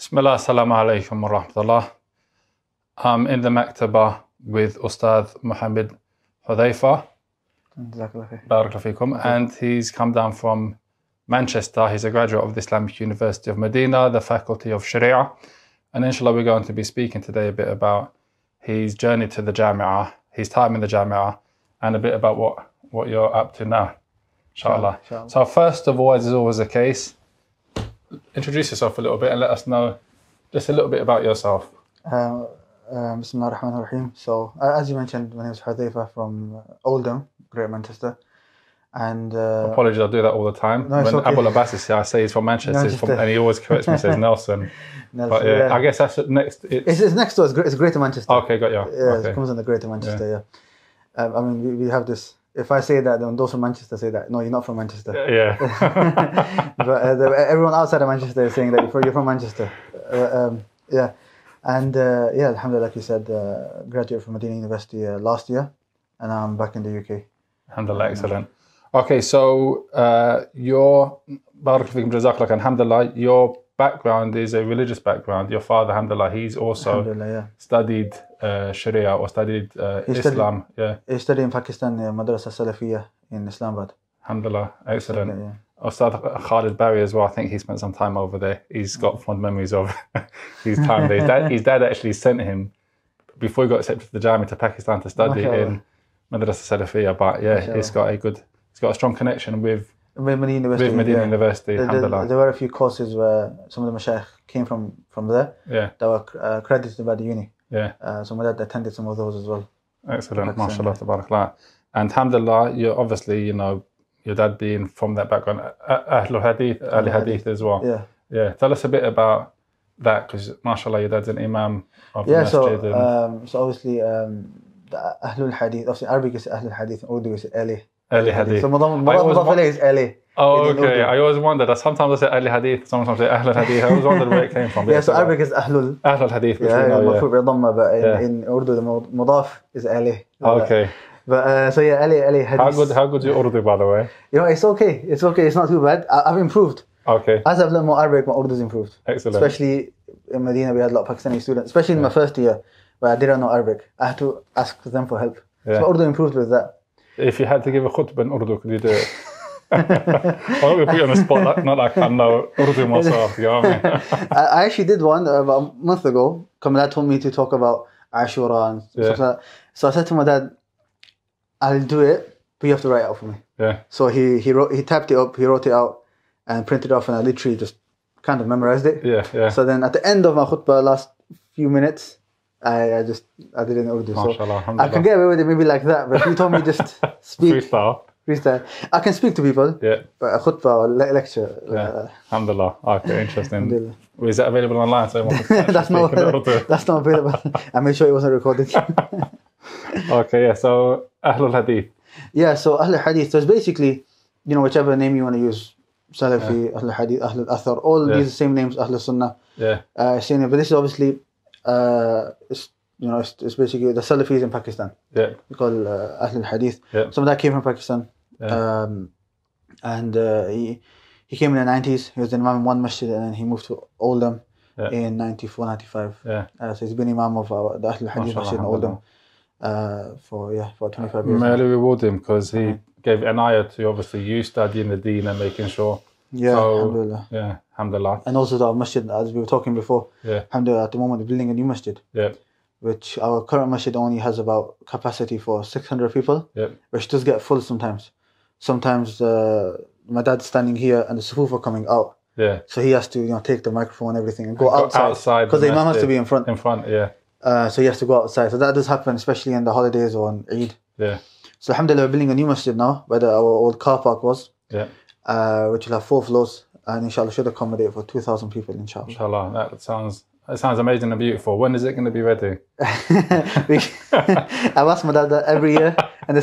Bismillah, assalamu alaikum wa rahmatullah. I'm in the Maktaba with Ustaadh Muhammad Huzaifah. Barakallahu feekum. And he's come down from Manchester. He's a graduate of the Islamic University of Madinah, the Faculty of Sharia. And inshallah, we're going to be speaking today a bit about his journey to the Jami'ah, his time in the Jami'ah, and a bit about what you're up to now, inshallah. So first of all, as is always the case, introduce yourself a little bit and let us know just a little bit about yourself. Bismillah ar-Rahman ar-Rahim. So, as you mentioned, my name is Huzaifah from Oldham, Greater Manchester. And apologies, I do that all the time. No, when okay. Abdul Abbas is here, I say he's from Manchester, and he always corrects me and says Nelson. But yeah, I guess that's next. It's next door. It's Greater Manchester. Okay, got you. Yeah, okay. It comes under Greater Manchester. Yeah. I mean, we have this. If I say that, then those from Manchester say that. No, you're not from Manchester. Yeah. But everyone outside of Manchester is saying that you're from Manchester. Yeah. And yeah, alhamdulillah, like you said, graduate from Madinah University last year, and I'm back in the UK. Alhamdulillah, excellent. Okay, so your Barakallahu Jazakallah, alhamdulillah, your background is a religious background. Your father, alhamdulillah, he's also studied Sharia or studied Islam. He studied in Pakistan, Madrasah Salafiyah in Islamabad. Alhamdulillah, excellent. Ustadh Khalid Barry as well, I think he spent some time over there. He's got fond memories of his time there. His dad actually sent him, before he got accepted to the Jami, to Pakistan to study in Madrasah Salafiyah. But yeah, he's got a strong connection with Medina University. There were a few courses where some of the Mashaykh came from there that were accredited by the uni. So my dad attended some of those as well. Excellent, mashallah, tabarakallah. And alhamdulillah, you're obviously, your dad being from that background, Ahlul Hadith, Ahli Hadith as well. Yeah. Tell us a bit about that, because mashallah, your dad's an Imam of the Masjid. So obviously, the Ahlul Hadith, obviously Arabic is Ahlul Hadith, Urdu is Ahli Hadith. So Mudaf is Ahli. Oh, okay. I always wondered. Sometimes I say Ahli Hadith, sometimes I say Ahlul Hadith. I always wondered where it came from. So Arabic is Ahlul. Ahlul Hadith. But in Urdu, the Mudaf is Ahli. Okay. But so Ahli Hadith. How good is your Urdu, by the way? It's okay. It's not too bad. I've improved. Okay. As I've learned more Arabic, my Urdu's improved. Excellent. Especially in Medina, we had a lot of Pakistani students, especially in my first year, where I didn't know Arabic. I had to ask them for help. So Urdu improved with that. If you had to give a khutbah in Urdu, could you do it? I'm not going to put you on the spot, not like I know Urdu myself, you know what I mean? I actually did one about a month ago. My dad told me to talk about Ashura and stuff like that. So I said to my dad, I'll do it, but you have to write it out for me. So he typed it up, he wrote it out and printed it off, and I literally just kind of memorized it. So then at the end of my khutbah, last few minutes, I did it in Urdu. Mashallah, so I can get away with it maybe like that, but if you told me just speak. Freestyle. I can speak to people, but a khutbah or lecture. Alhamdulillah. Okay, interesting. Is that available online? So that's not available. I made sure it wasn't recorded. Okay, so Ahlul Hadith. So Ahlul Hadith. So it's basically, whichever name you want to use. Salafi, Ahlul Hadith, Ahlul Athar, all these same names, Ahlul Sunnah. But this is obviously, it's basically the Salafis in Pakistan. We call Ahlul Hadith. Some of that came from Pakistan. And he came in the 90s. He was an Imam in one Masjid, and then he moved to Oldham in 94, 95. So he's been Imam of the Ahlul Hadith Masjid in Oldham for 25 years. May Allah reward him, because he gave an ayah to obviously you studying the deen and making sure. Alhamdulillah. Alhamdulillah. And also the Masjid, as we were talking before, alhamdulillah, at the moment we're building a new Masjid. Which our current Masjid only has about capacity for 600 people, which does get full sometimes. Sometimes my dad's standing here and the sufuf are coming out. So he has to take the microphone and everything and go outside. Because the Imam has to be in front. So he has to go outside. So that does happen, especially in the holidays or on Eid. So alhamdulillah, we're building a new Masjid now, where our old car park was. Which will have 4 floors, and inshallah should accommodate for 2,000 people, inshallah. Inshallah, that sounds amazing and beautiful. When is it going to be ready? I've asked my dad that every year, and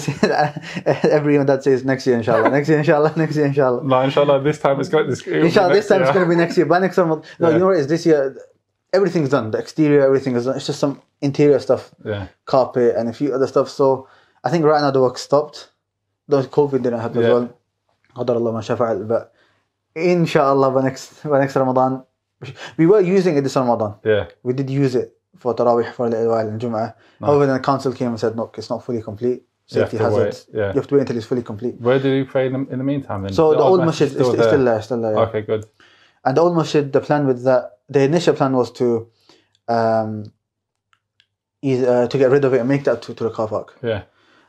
every year my dad says next year, inshallah. Next year, inshallah. Next year, inshallah. No, inshallah, this time it's going to be inshallah, this time it's going to be next year. By next summer, no, you know what it is? This year, everything's done. The exterior, everything is done. It's just some interior stuff, carpet and a few other stuff. So I think right now the work stopped. Though COVID didn't happen as well. Qadar Allah ma shafa'al. But inshallah, by next Ramadan, We were using it this Ramadan. Yeah. We did use it for Tarawih for a little while in Jum'ah. Nice. However, then the council came and said, look, it's not fully complete. Safety hazards. Yeah. You have to wait until it's fully complete. Where do you pray in the meantime then? So the old masjid is still there. Yeah. Okay, good. And the old masjid, the plan with that, the initial plan was to get rid of it and make that to the car park. Yeah.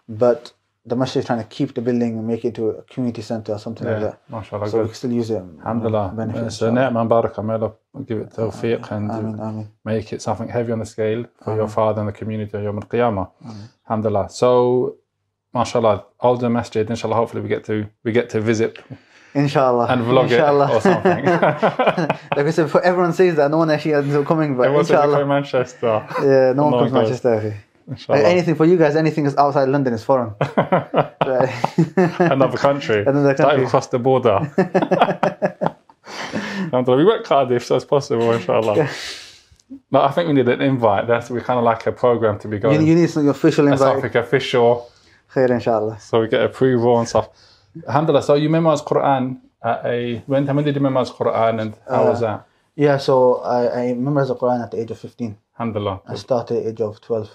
But the masjid is trying to keep the building and make it to a community centre or something like that. MashaAllah, so we can still use it. Alhamdulillah. It's a ni'mah and barakah. May Allah give it tawfiq and make it something heavy on the scale for your father and the community on Yawm al-Qiyamah. Alhamdulillah. So, MashaAllah, older masjid, inshallah, hopefully we get to visit. Inshallah. And vlog inshallah. it or something. Like I said, everyone says that, no one actually ends up coming, but inshallah. It Manchester. Yeah, no one comes to Manchester. Anything for you guys, anything is outside London is foreign. Another country. Dive across the border. We went Cardiff, so it's possible, inshallah. No, I think we need an invite. We kind of like a program to be going. You need some official invite. Something official. Khair, inshallah. So we get approval and stuff. Alhamdulillah. So you memorized Quran when did you memorize Quran and how was that? Yeah, so I memorized the Quran at the age of 15. Alhamdulillah. I started at the age of 12.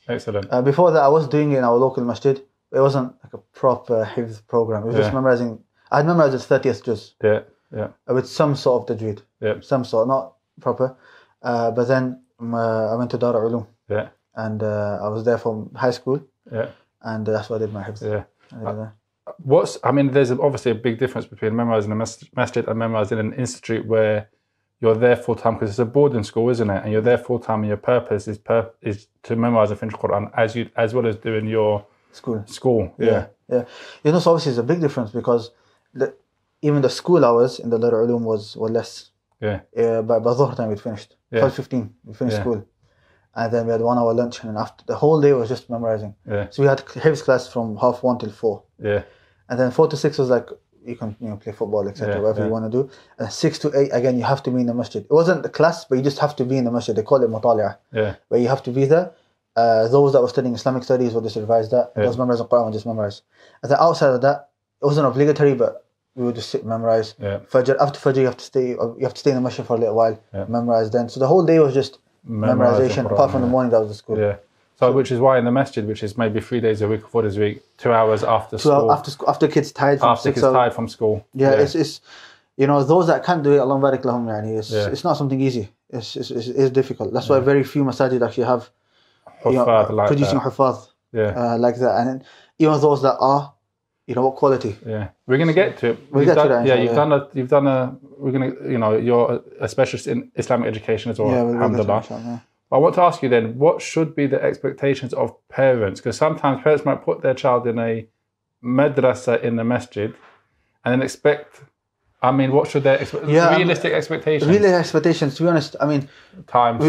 Excellent. Before that, I was doing it in our local masjid. It wasn't like a proper hifz program. It was just memorizing. I had memorized the 30th juz. Yeah. With some sort of tajweed. Yeah. Some sort, not proper. But then I went to Dar Ulum. Yeah. And I was there from high school. Yeah. And that's what I did my hifz. Yeah. There's obviously a big difference between memorizing a masjid and memorizing an institute where you're there full time, because it's a boarding school, isn't it? And you're there full time, and your purpose is to memorize and finish Quran as well as doing your school. Yeah. So obviously it's a big difference because even the school hours in the Dar Ulum were less. Yeah. By Dhuhr time we'd finished. 12:15 we finished school. And then we had 1 hour lunch, and after the whole day was just memorizing. Yeah. So we had hifz class from 1:30 till 4. Yeah. And then 4 to 6 was like, you can play football, etc., whatever you want to do. And 6 to 8, again, you have to be in the masjid. It wasn't the class, but you just have to be in the masjid. They call it mutali'ah. Yeah. Where you have to be there. Those that were studying Islamic studies would just revise that. Those memorizing Quran would just memorize. And then outside of that, it wasn't obligatory, but we would just sit and memorize. Yeah. Fajr, after Fajr, you have to stay in the masjid for a little while, memorize then. So the whole day was just memorization, apart from the morning that was the school. Yeah. So which is why in the masjid, which is maybe 3 days a week or 4 days a week, 2 hours after school. After kids tired from school. Yeah, it's those that can't do it, Allah barik lahum, it's not something easy. It's difficult. That's why very few masajid actually have producing huffaz like that. And even those that are, what quality. Yeah, we're gonna get to it. You're a specialist in Islamic education as well. Alhamdulillah. I want to ask you then, what should be the expectations of parents? Because sometimes parents might put their child in a madrasah in the masjid and then expect, what should their realistic expectations? Realistic expectations, to be honest, times.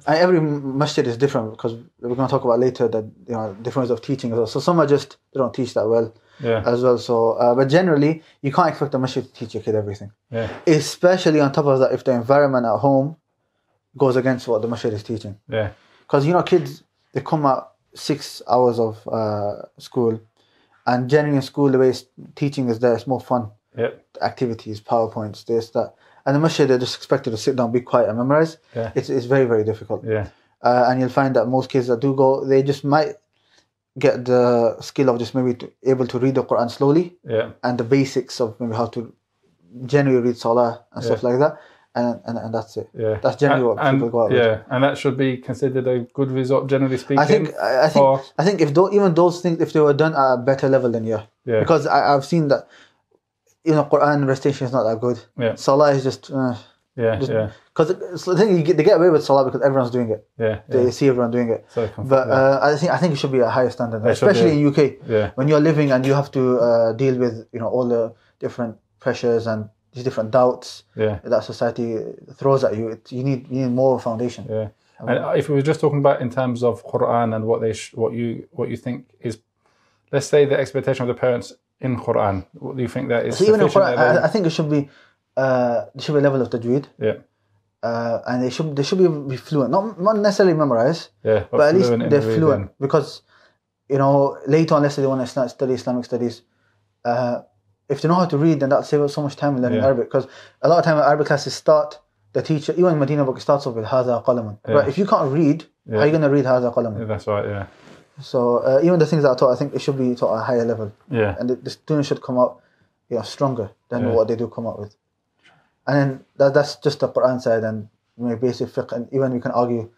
Every masjid is different, because we're going to talk about later that, difference of teaching as well. So some are they don't teach that well as well. So, but generally, you can't expect the masjid to teach your kid everything. Yeah. Especially on top of that, if the environment at home goes against what the masjid is teaching. Yeah. Because, kids, they come out 6 hours of school, and generally in school, the way teaching is there, it's more fun. Yep. Activities, PowerPoints, this, that. And the masjid, they're just expected to sit down, be quiet and memorize. Yeah. It's very, very difficult. Yeah. And you'll find that most kids that do go, they just might get the skill of just maybe able to read the Quran slowly. Yeah. And the basics of maybe how to generally read Salah and stuff like that. And that's it. Yeah. That's generally what people go out with. Yeah, and that should be considered a good result, generally speaking. I think even those things, if they were done at a better level, then because I've seen that, Quran recitation is not that good. Yeah. Salah is just because the thing they get away with Salah because everyone's doing it. Yeah. They see everyone doing it. So but I think it should be a higher standard, especially in UK. Yeah. When you're living and you have to deal with all the different pressures and these different doubts that society throws at you. You need more foundation. Yeah. And if we were just talking about in terms of Quran and what you think is, let's say, the expectation of the parents in Quran, what do you think that is? So even in Quran, I think it should be there should be a level of tajweed. Yeah. And they should be fluent, not necessarily memorize. Yeah. But at least they're fluent, because later on, let's say they want to study Islamic studies. if they know how to read, then that'll save us so much time in learning Arabic. Because a lot of time Arabic classes start, the teacher, even in Madinah book, starts off with Hadha Qalamun. But if you can't read, how are you going to read Hadha Qalamun? Yeah, that's right, yeah. So even the things that are taught, I think it should be taught at a higher level. Yeah. And the students should come out stronger than what they do come out with. And then that's just the Quran side and basic fiqh. And even we can argue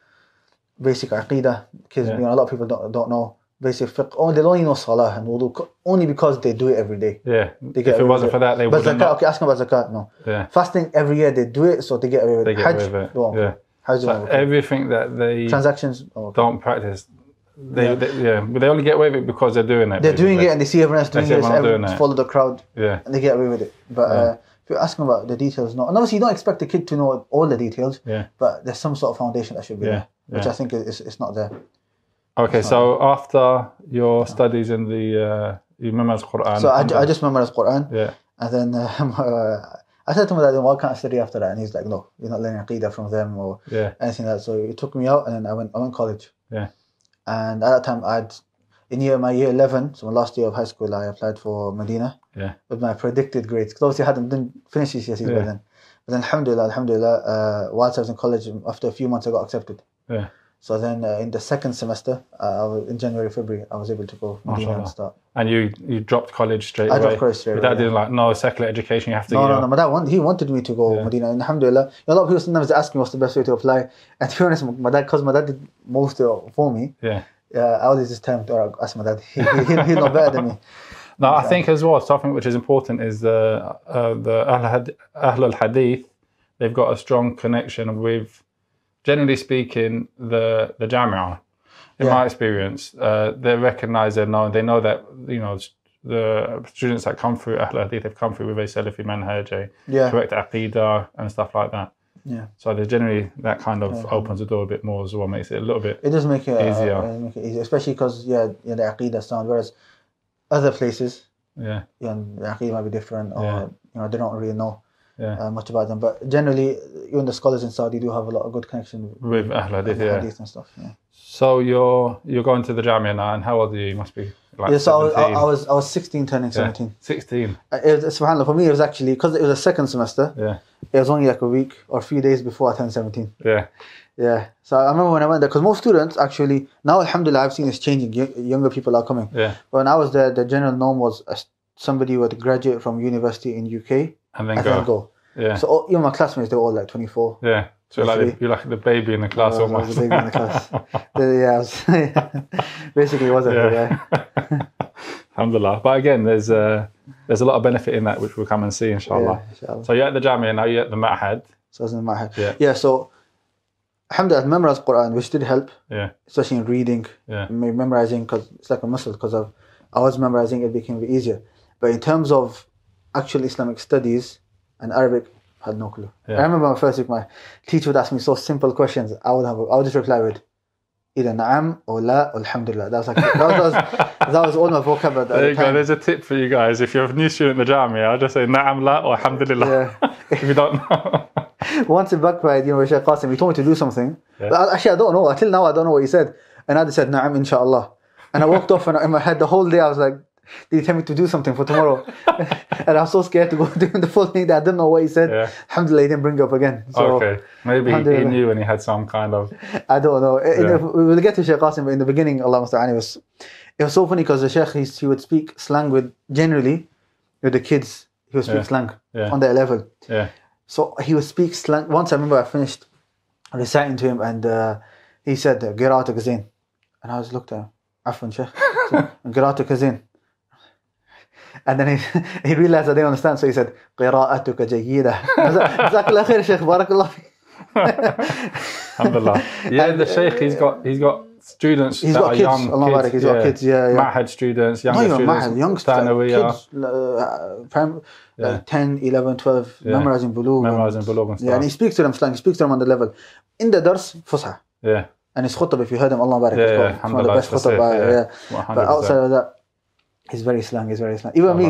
basic aqidah, because a lot of people don't know basic fiqh. They only know salah and wudu only because they do it every day. Yeah. If it wasn't for that, they wouldn't. But zakat, ask them about zakat. No. Yeah. Fasting every year they do it, so they get away with it. Hajj, yeah. Hajj, so everything that they transactions don't practice, they only get away with it because they're doing it. They're doing it and they see everyone else doing it. So everyone follow the crowd. Yeah. And they get away with it. But if you're asking about the details, no. And obviously you don't expect the kid to know all the details. Yeah. But there's some sort of foundation that should be there, which I think is not there. Okay, so after your studies in the you memorized Quran. So I just memorized Quran. Yeah. And then I said to him that, why can't I study after that? And he's like, no, you're not learning Aqidah from them or anything like that. So he took me out and then I went college. Yeah. And at that time in my year 11, so my last year of high school, I applied for Madinah with my predicted grades. Because obviously I didn't finish GCSEs by then. But then alhamdulillah, whilst I was in college, after a few months I got accepted. Yeah. So then in the second semester, in January, February, I was able to go Medina and start. And you dropped college straight away? I dropped college straight away. Your dad didn't no secular education, you have to No, my dad, he wanted me to go Medina. And alhamdulillah, a lot of people sometimes ask me what's the best way to apply. And to be honest, because my dad did most of it for me, I always just tell him to ask my dad. He's not better than me. No, I think as well, something which is important is the Ahlul Hadith, they've got a strong connection with, generally speaking, the Jamia. In my experience, they recognise, they know that the students that come through Ahlul Hadith, they've come through with a Salafi manhaj, correct aqidah and stuff like that. Yeah. So there's generally that kind of opens the door a bit more as well, makes it a little bit. It does make it easier, especially because the aqidah sound. Whereas other places, the aqidah might be different, or they don't really know. Much about them, but generally, even the scholars in Saudi do have a lot of good connection with Ahlul Hadith, and stuff. Yeah. So you're going to the Jamia now, and how old are you? You must be like so I was 16, turning 17. 16. SubhanAllah, for me it was actually because it was a second semester. Yeah. It was only like a week or a few days before I turned 17. Yeah. Yeah. So I remember when I went there, because most students actually now, alhamdulillah, I've seen this changing. Younger people are coming. Yeah. But when I was there, the general norm was somebody would graduate from university in UK. And then go. Yeah. So even my classmates, they were all like 24. Yeah. So you're like the baby in the class almost. I was the baby in the class. Basically was Alhamdulillah. But again, there's a lot of benefit in that, which we'll come and see, inshallah. So you're at the Jamia, now you're at the Ma'had. So I was in the Ma'had. Yeah, so alhamdulillah, I memorized Quran, which did help. Yeah. Especially in reading. Yeah. Memorizing, because it's like a muscle, because I was memorizing, it became a bit easier. But in terms of actual Islamic studies and Arabic, I had no clue. Yeah. I remember my first week, my teacher would ask me so simple questions. I would just reply with either na'am or la or alhamdulillah. That was all my vocabulary. There you go. There's a tip for you guys. If you're a new student in the Jamia, I'll just say na'am, la or alhamdulillah. Yeah. If you don't know. Once in backfired, with Shaykh Haitham, he told me to do something. Yeah. But actually, I don't know. Until now, I don't know what he said. And I just said na'am, inshallah. And I walked off, and in my head the whole day I was like, did he tell me to do something for tomorrow? And I was so scared to go do the full thing that I didn't know what he said. Yeah. Alhamdulillah, he didn't bring it up again. So, okay. Maybe he knew and he had some kind of... I don't know. We will get to Shaykh Qasim, but in the beginning, Allah Musta'an, it was so funny because the Shaykh, he would speak slang generally with the kids. He would speak slang on their level. Yeah. So he would speak slang. Once I remember I finished reciting to him and he said, Qira'atuk Zain. And I just looked at him. Afwan Shaykh. Qira'atuk Zain. And then he realized I didn't understand, so he said, قراءتك جيدة. جزاك الله خير Shaykh, barakallah. Alhamdulillah. Yeah, the Shaykh, he's got students that are young. He's got kids, Ma'had students, younger students. Youngsters, 10, 11, 12, memorizing bulugh. And stuff. And he speaks to them slang, he speaks to them on the level. In the dars, fusha. Yeah. And his khutbah, if you heard him, Allah barak. It's one of the best khutbah. But outside of that, he's very slang. Even me,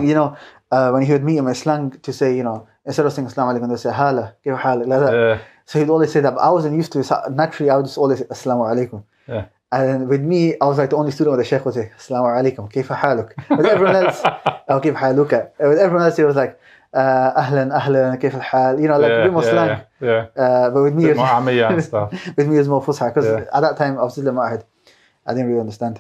when he would meet him, slang to say, instead of saying Assalamu alaikum, they say hala, give hala, like that. So he'd always say that. But I wasn't used to it. So naturally, I would just always say Assalamu alaikum. Yeah. And with me, I was like the only student where the Shaykh would say, Assalamu alaikum, kayfa haluk? With everyone else, kayfa haluka. With everyone else, he was like, Ahlan, ahlan, kayfa hal. You know, like a bit more slang. But with me, more Amiyah and stuff. With me, it was more Fusha. Because at that time, I was still in Ma'had. I didn't really understand.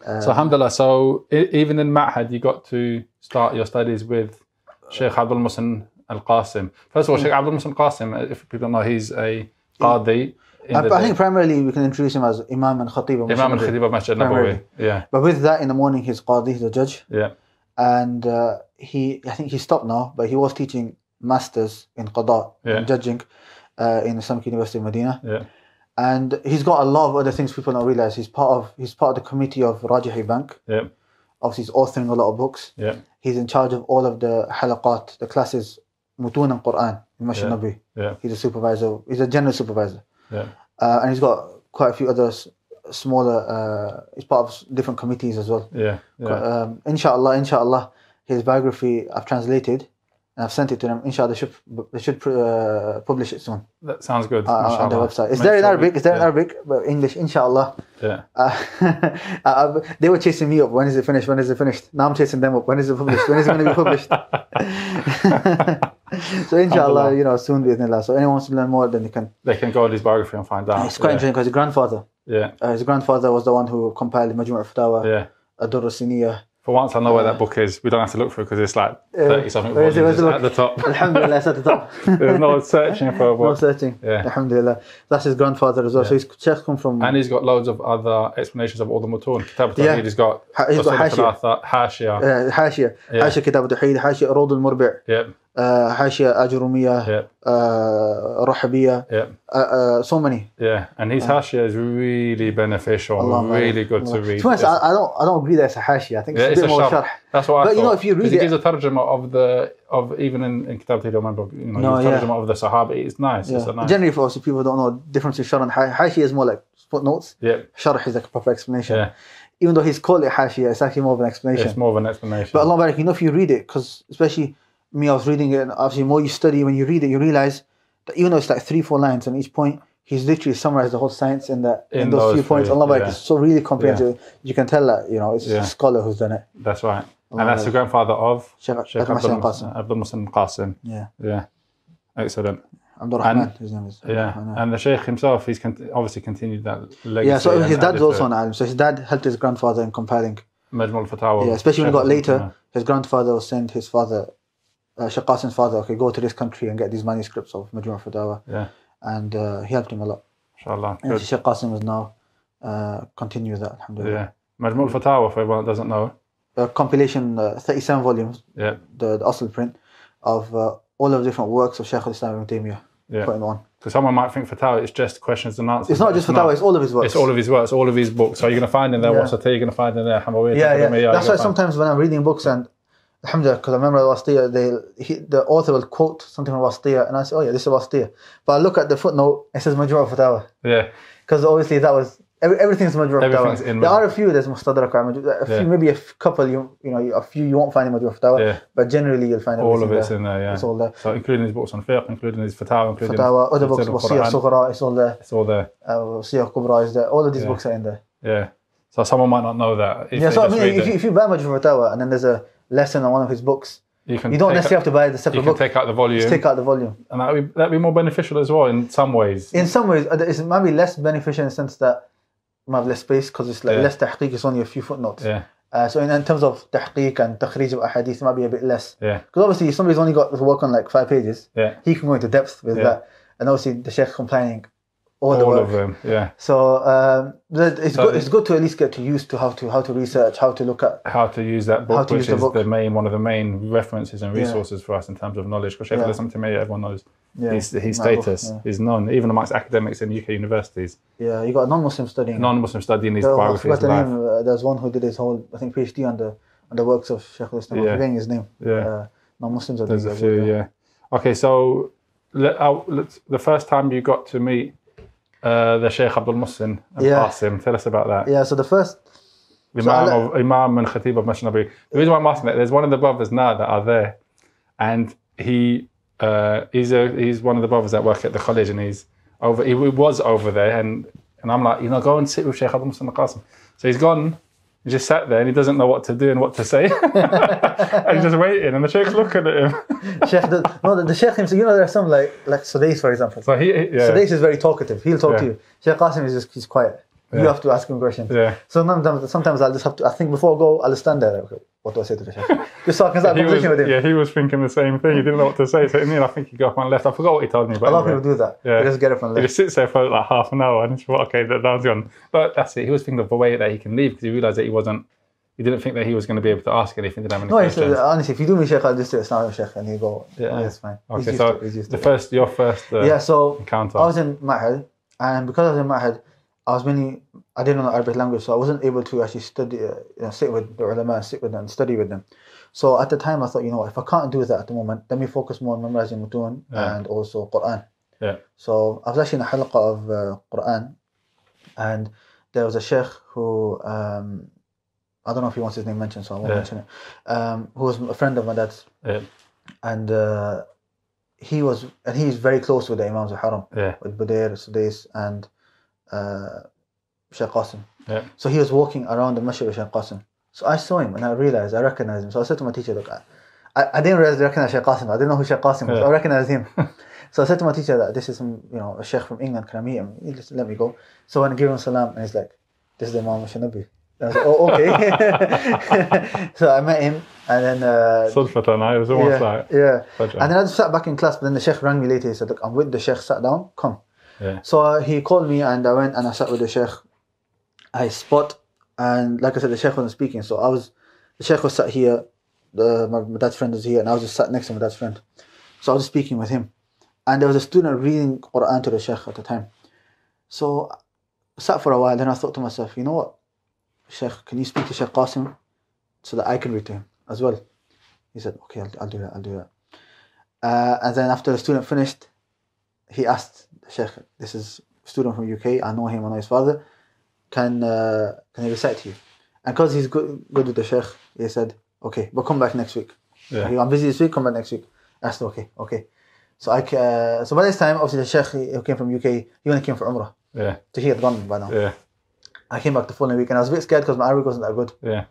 So, alhamdulillah, so even in Ma'had, you got to start your studies with Shaykh Muhsin Al-Qasim. First of all, Shaykh Muhsin Al-Qasim, if people don't know, he's a Qadi. I think primarily we can introduce him as Imam and Khatib of Masjid. Imam and Khatib of Masjid Nabawi, yeah. But with that, in the morning, he's Qadi, he's a judge. Yeah. And I think he stopped now, but he was teaching masters in Qada, in judging, in Islamic University of Madinah. Yeah. And he's got a lot of other things people don't realize. He's part of the committee of Rajihi Bank. Yeah. Obviously, he's authoring a lot of books. Yeah. He's in charge of all of the halaqat, the classes, Mutoon and Quran in Masjid Nabi. Yeah. He's a supervisor. He's a general supervisor. Yeah. And he's got quite a few other smaller. He's part of different committees as well. Yeah. Inshallah, his biography I've translated and I've sent it to them. Inshallah, they should publish it soon. That sounds good. On their website. It's there in Arabic. It's there in Arabic, but English, inshallah. Yeah. They were chasing me up. When is it finished? When is it finished? Now I'm chasing them up. When is it published? When is it going to be published? So inshallah, soon bi'idhnillah. So anyone wants to learn more, then they can go on his biography and find out. It's quite interesting because his grandfather. Yeah. His grandfather was the one who compiled Majmoo Fatawa. Yeah. Ad-Durr Siniyah. For once, I know where that book is. We don't have to look for it because it's like 30-something volumes at the top. Alhamdulillah, it's at the top. There's no searching for a book. No searching. Yeah. Alhamdulillah. That's his grandfather as well. So his Shaykhs come from... And he's got loads of other explanations of all the Mutoon. Kitab al-Tawheed, he's got Hashiyah. Hashiyah. Hashiyah Kitab al-Tawheed. Hashiyah Road al-Murbi'. Yep. Hashiyah Ajrumiyah. Yep. Rahabiyah. Yep. So many. Yeah. And his Hashiyah is really beneficial. Really good to read. To be honest, I don't agree that it's a Hashiyah. I think it's a bit more Sharh. That's what I thought. If you read it, gives a tarjuma of even in Kitab al-Tawheed, I remember, tarjuma of the Sahaba. It's nice. Yeah. It's nice. Generally, for us, people don't know the difference between Sharh and Hashiyah is more like footnotes. Yeah. Sharh is like a proper explanation. Yeah. Even though he's called it Hashiyah, it's actually more of an explanation. It's more of an explanation. But Allah Barak, if you read it, because especially me, I was reading it, and obviously the more you study, when you read it, you realize that even though it's like 3-4 lines on each point, he's literally summarized the whole science in those few points. Allah Barak, it's so really comprehensive. Yeah. You can tell that, it's a scholar who's done it. That's right. And that's the grandfather of Shaykh Muhsin Qasim. Yeah. Yeah. Excellent. Abdul his name is. Yeah. And the Shaykh himself, he's obviously continued that legacy. Yeah, so his dad's also an alim. So his dad helped his grandfather in compiling Majmoo Fatawa. Yeah, especially when he got later, his grandfather was sent his father, Shaykh Qasim's father, go to this country and get these manuscripts of Majmoo Fatawa. Yeah. And he helped him a lot. Inshallah. And Shaykh Qasim is now continues that, alhamdulillah. Yeah. Majmoo Fatawa, for everyone that doesn't know. Compilation, 37 volumes. Yeah. The Asl print of all of the different works of Shaykh al-Islam ibn Taymiyyah. Yeah. Put in one. Because someone might think Fatawa is just questions and answers. It's not just Fatawa, it's all of his works. It's all of his works, all of his books. So you're going to find in there Wasatiyah, you're going to find in there Hamawiyah. Yeah. That's why sometimes when I'm reading books and alhamdulillah, because I remember Wasatiyah, the author will quote something from Wasatiyah and I say, oh yeah, this is Wasatiyah. But I look at the footnote, it says Majmoo Fatawa. Yeah. Because obviously that was, everything's Majmoo Fatawa. There are a few there's Mustadrak, maybe a couple, a few you won't find in Majmoo Fatawa, but generally you'll find all of it's in there, yeah. It's all there. So including his books on fiqh, including his Fatawa, including other books, Wasiyah Sughra, it's all there. It's all there. Wasiyah Kubra is there. All of these books are in there. Yeah. So someone might not know that. If you buy Majmoo Fatawa and then there's a lesson on one of his books, you don't necessarily have to buy the separate book. You can take out the volume. Just take out the volume. And that'd be more beneficial as well in some ways. In some ways, it might be less beneficial in the sense that you might have less space because it's like less tahqiq, it's only a few footnotes. Yeah. So in terms of tahqiq and takhrij of ahadith, it might be a bit less. Yeah. Because obviously if somebody's only got to work on like 5 pages, he can go into depth with that. And obviously the Shaykh compiling all of them, yeah. So it's good to at least get used to how to research, how to look at how to use that book, which is one of the main references and resources for us in terms of knowledge. Because Shaykh Haitham, to me, everyone knows his status is known, even amongst academics in UK universities. Yeah, you got a non-Muslim studying his biography. There's one who did his whole, I think, PhD on the works of Shaykh Haitham. I'm forgetting his name. Yeah. Non-Muslims are There's a few, yeah. Okay, so the first time you got to meet the Shaykh Muhsin Al-Qasim, tell us about that. Yeah, so the first Imam and Khatib of Masjid Nabi. The reason why I'm asking that, there's one of the brothers now that are there, and he's one of the brothers that work at the college, and he was over there, and And I'm like, go and sit with Shaykh Haitham and Al-Qasim. So he's gone. He just sat there and he doesn't know what to do and what to say. And he's just waiting. And the Shaykh's looking at him. The Shaykh himself, there are some like Sudais, for example. So Sudais is very talkative. He'll talk to you. Shaykh Qasim he's quiet. You have to ask him questions. Yeah. So sometimes I'll just have to, I think before I go, I'll stand there. Okay, what do I say to the Shaykh? Just so I can start a conversation with him. Yeah, he was thinking the same thing. He didn't know what to say. So in the end, I think he got up and left. I forgot what he told me. But a lot of people do that. Yeah. They just get up and left. He just sits there for like half an hour and he thought, okay, that was gone. But that's it. He was thinking of the way that he can leave because he realised that he didn't think that he was going to be able to ask anything. Didn't have any questions. No, honestly, if you do me Shaykh, I'll just say Assalamu alaikum Shaykh and you go, it's fine. Okay, so your first encounter. I was in Ma'had, and because I was in Ma'had, I didn't know the Arabic language, so I wasn't able to actually study, sit with the ulama, sit with them, and study with them. So at the time I thought, if I can't do that at the moment, let me focus more on memorizing Mutoon and also Quran. Yeah. So I was actually in a halqa of Quran, and there was a Shaykh who, I don't know if he wants his name mentioned, so I won't mention it, who was a friend of my dad's. Yeah. And he's very close with the Imams of Haram, with Budair, Sudais, and Shaykh Qasim. Yeah. So he was walking around the Masjid with Shaykh Qasim. So I saw him and I recognized him. So I said to my teacher, look, I didn't recognize Shaykh Qasim. I didn't know who Shaykh Qasim was. I recognized him. So I said to my teacher that this is a Shaykh from England. Can I meet him? He just let me go. So when I gave him salam, and he's like, this is the Imam Shanabi. I was like, oh, okay. So I met him, and then Sulfatan, it was almost like and then I just sat back in class, but then the Shaykh rang me later. He said, look, I'm with the Shaykh, sat down, come. Yeah. So he called me and I went and I sat with the Shaykh. I spot, and like I said, the Shaykh wasn't speaking, so the Shaykh was sat here, my dad's friend was here, and I was just sat next to my dad's friend. So I was just speaking with him, and there was a student reading Quran to the Shaykh at the time. So I sat for a while, then I thought to myself, you know what, Shaykh, can you speak to Shaykh Qasim so that I can read to him as well? He said, okay, I'll do that. And then after the student finished, he asked the Shaykh, this is a student from UK, I know him, I know his father, can he recite to you? And because he's good with the Shaykh, he said, okay, but come back next week. Yeah. I'm busy this week, come back next week. I said, okay. So so by this time, obviously the Shaykh who came from UK, he only came for Umrah. Yeah. So he had gone by now. Yeah. I came back the following week and I was a bit scared because my Arabic wasn't that good. Yeah.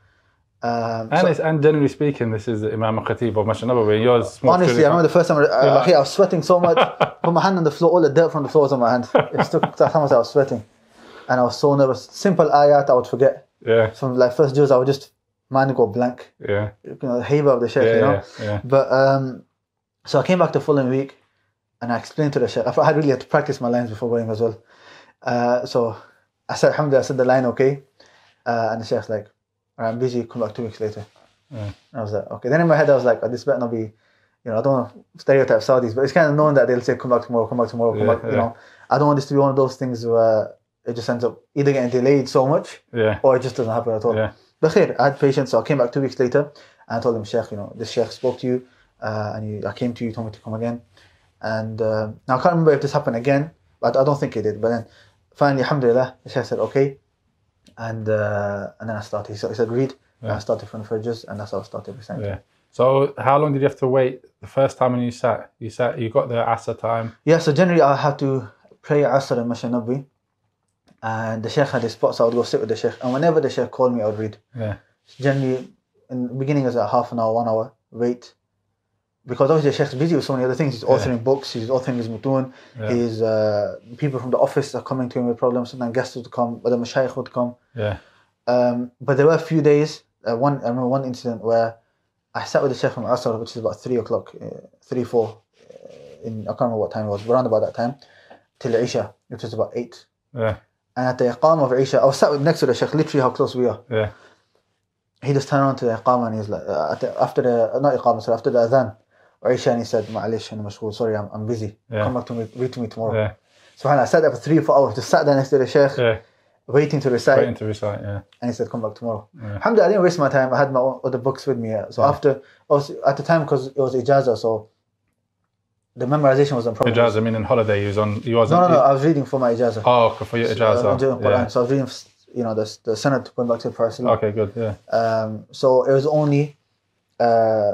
And generally speaking, this is Imam al-Khatib of Masjid Nabawi. Honestly, I remember the first time I was sweating so much. Put my hand on the floor, all the dirt from the floor was on my hand. It took that time I was sweating. And I was so nervous. Simple ayat I would forget. Yeah. From like first juz, I would just, mind would go blank. Yeah. The haiba of the Shaykh, Yeah. But, so I came back the following week and I explained to the Shaykh. I really had to practice my lines before going as well. So I said, alhamdulillah, I said the line okay. And the Shaykh's like, I'm busy, come back 2 weeks later. Yeah. And I was like, okay. Then in my head I was like, this better not be, I don't want to stereotype Saudis, but it's kind of known that they'll say, come back tomorrow, come back. I don't want this to be one of those things where it just ends up either getting delayed so much, or it just doesn't happen at all. Yeah. But khair, I had patience, so I came back 2 weeks later and I told him, Shaykh, this Shaykh spoke to you, and I came to you, told me to come again. And now I can't remember if this happened again, but I don't think it did. But then finally, alhamdulillah, the Shaykh said okay, and then I started. He said read, and I started from the fridges, and that's how I started reciting. Yeah. So how long did you have to wait? The first time when you sat, you got the Asr time? Yeah, so generally I had to pray Asr in Masjid Nabawi, and the Shaykh had his spot, so I would go sit with the Shaykh, and whenever the Shaykh called me, I would read. Yeah. Generally, in the beginning it was half an hour, 1 hour, wait. Because obviously the Shaykh's busy with so many other things. He's authoring books, he's authoring his Mutoon, he's people from the office are coming to him with problems, sometimes guests would come, or the Mashaykh would come. Yeah. But there were a few days, I remember one incident where I sat with the Shaykh from Asr, which is about 3 o'clock, 3, 4, I can't remember what time it was, around about that time, till Isha, which was about 8. Yeah. And at the Iqamah of Isha, I was sat next to the Shaykh, literally how close we are. Yeah. He just turned on to the Iqamah and he's like, after the Adhan, Isha, and he said, Ma'alish, and mashghul, sorry, I'm busy. Come back to me, read to me tomorrow. Yeah. So I sat there for 3 or 4 hours, just sat there next to the Shaykh, waiting to recite. Yeah. And he said, come back tomorrow. Yeah. Alhamdulillah, I didn't waste my time. I had my own other books with me. So after, at the time, because it was Ijazah, so the memorization was on problem. Ijazah, I mean in holiday, No, I was reading for my Ijazah. Oh, for your Ijazah. So I was reading, the Sanad going back to the Parasal. Okay, good, yeah. So it was only 1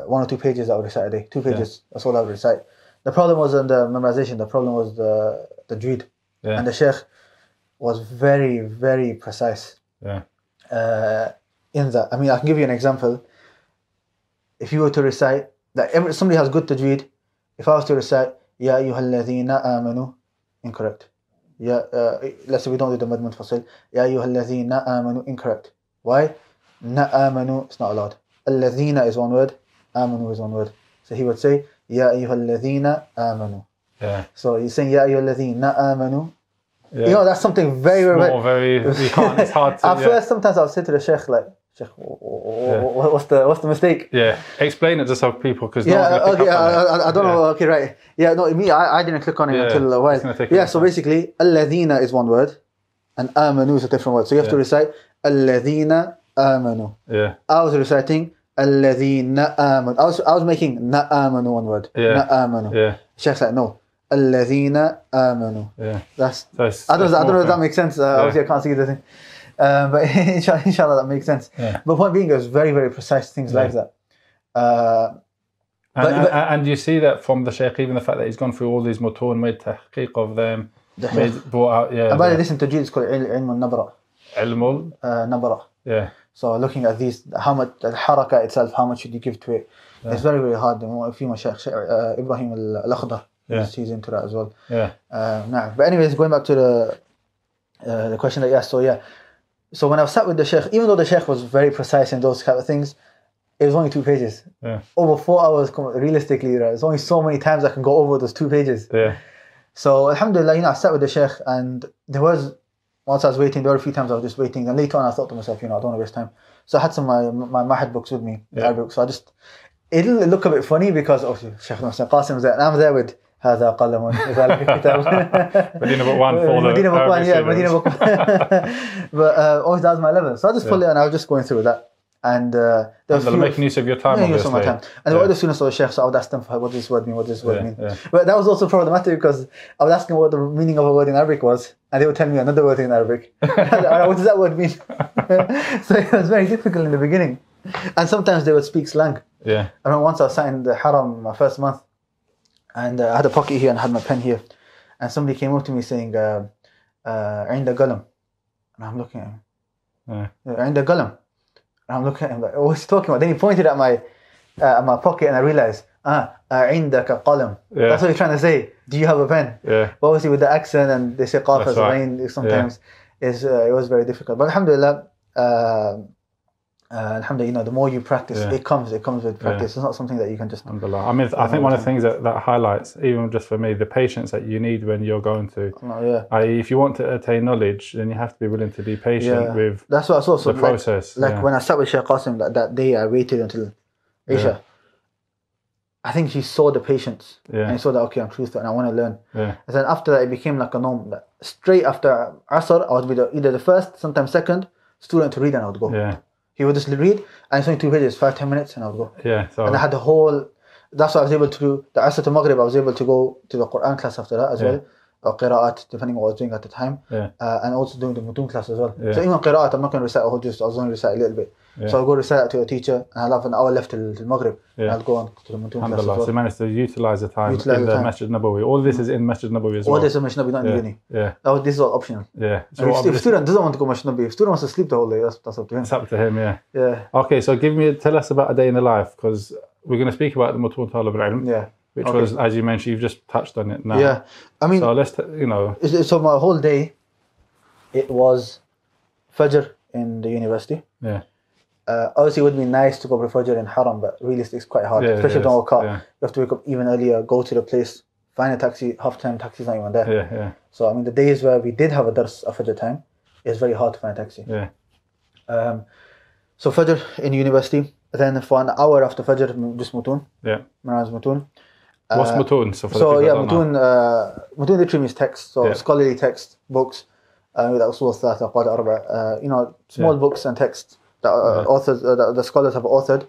or 2 pages I would recite a day. 2 pages, that's all I would recite. The problem wasn't the memorization, the problem was the Tajweed. Yeah. And the Shaykh, was very, very precise. Yeah. In that, I mean, I can give you an example. If you were to recite, that somebody has good tajweed, if I was to recite, Ya ayyuhalladhina amanu, incorrect. Let's say we don't do the mad munfasil. Ya ayyuhalladhina amanu, incorrect. Why? Na amanu, it's not allowed. Alladhina is one word, amanu is one word. So he would say, Ya ayyuhalladhina amanu. Yeah. So he's saying, Ya ayyuhalladhina amanu. Yeah. You know, that's something very, you can't, it's hard to... At first, sometimes I'll say to the Shaykh, like, Shaykh, what's the mistake? Yeah, explain it to some people, because I don't know, okay, right. Yeah, no, me, I didn't click on it until a while. Yeah, so basically, Alladhina is one word, and Amanu is a different word. So you have to recite, Alladhina Amanu. Yeah. I was reciting, Alladhina Amanu. I was making Na Amanu one word. Yeah. Na Amanu. Yeah. Sheikh's like, no. Alladhina amanu. Yeah. I don't know if that makes sense. Obviously I can't see the thing. But inshallah that makes sense. Yeah. But point being, it was very, very precise things like that. And you see that from the Shaykh, even the fact that he's gone through all these mutoon, made tahqiq of them, brought out, and by the way, this in Tajweed is called ilm al-nabra. Ilm al-nabra. Yeah. So looking at these, how much, the haraka itself, how much should you give to it? Yeah. It's very, very hard. A few Shaykh Ibrahim al-Akhdar. Yeah. He's into that as well. Yeah. But anyways, going back to the question that you asked. So when I was sat with the Shaykh, even though the Shaykh was very precise in those kind of things, it was only 2 pages. Yeah. Over 4 hours, realistically, right? There's only so many times I can go over those 2 pages. Yeah. So alhamdulillah, I sat with the Shaykh, and once I was waiting, there were a few times I was just waiting, and later on I thought to myself, I don't want to waste time. So I had some of my Mahad books with me, the Arabic. So it didn't look a bit funny because Shaykh Al-Qasim was there, and I'm there with هذا قلم لذلك الكتاب. Medina book 1 for the Medina book 1, yeah, Medina book 1. But always that was my level. So I just pulled it and I was just going through that. And there was making use of your time, obviously. My time. And the other students of the Shaykh, so I would ask them, what does this word mean, what does this word mean? Yeah. But that was also problematic because I was asking what the meaning of a word in Arabic was, and they would tell me another word in Arabic. What does that word mean? So it was very difficult in the beginning. And sometimes they would speak slang. Yeah. I remember once I was sat in the Haram my first month, and I had a pocket here and I had my pen here, and somebody came up to me saying, عند قلم. And I'm looking at him. عند قلم. And I'm looking at him like, what's he talking about? Then he pointed at my pocket, and I realized, عندك قلم. That's what he's trying to say. Do you have a pen? Yeah. But obviously with the accent and they say qaf as rain, sometimes it was very difficult. But alhamdulillah, alhamdulillah, the more you practice, it comes with practice. Yeah. It's not something that you can just... I mean, I think one of the things that highlights, even just for me, the patience that you need when you're going to... if you want to attain knowledge, then you have to be willing to be patient with that's what I saw. So the process. Like when I sat with Shaykh Qasim that day, I waited until Isha. I think he saw the patience. And he saw that, okay, I'm truthful and I want to learn. And then after that, it became like a norm. Straight after Asr, I would be either the first, sometimes second, student to read, and I would go. He would just read, and it's only 2 pages, 5-10 minutes, and I would go. And I had the whole... That's what I was able to do. The Asr to Maghrib, I was able to go to the Quran class after that as well. Or Qira'at, depending on what I was doing at the time. And also doing the Mutoon class as well. So even Qira'at, I'm not going to recite a whole juz, I was only recite a little bit. So I'll go recite it to a teacher, and I'll have an hour left till Maghrib. And I'll go on to the Mutoon class as well. So you managed to utilize the time in the Masjid Nabawi. All this is in Masjid Nabawi as well. All this is in Masjid Nabawi, not in uni. This is all optional. So if a student doesn't want to go Masjid Nabawi, if a student wants to sleep the whole day, that's up to him. It's up to him, Okay, so tell us about a day in the life, because we're going to speak about the Mutoon Talib al-Ilm. Which was, as you mentioned, you've just touched on it now. I mean, so let's, So my whole day, it was Fajr in the university. Obviously, it would be nice to go for Fajr in Haram, but realistically, it's quite hard, especially if you don't work out. You have to wake up even earlier, go to the place, find a taxi, half-time taxi's not even there. So, I mean, the days where we did have a dars at Fajr time, it's very hard to find a taxi. So Fajr in university, then for an hour after Fajr, just Mutoon. Memorised Mutoon. What's Mutoon? Mutoon literally means text, so scholarly text, books, small books and texts that authors, the scholars have authored,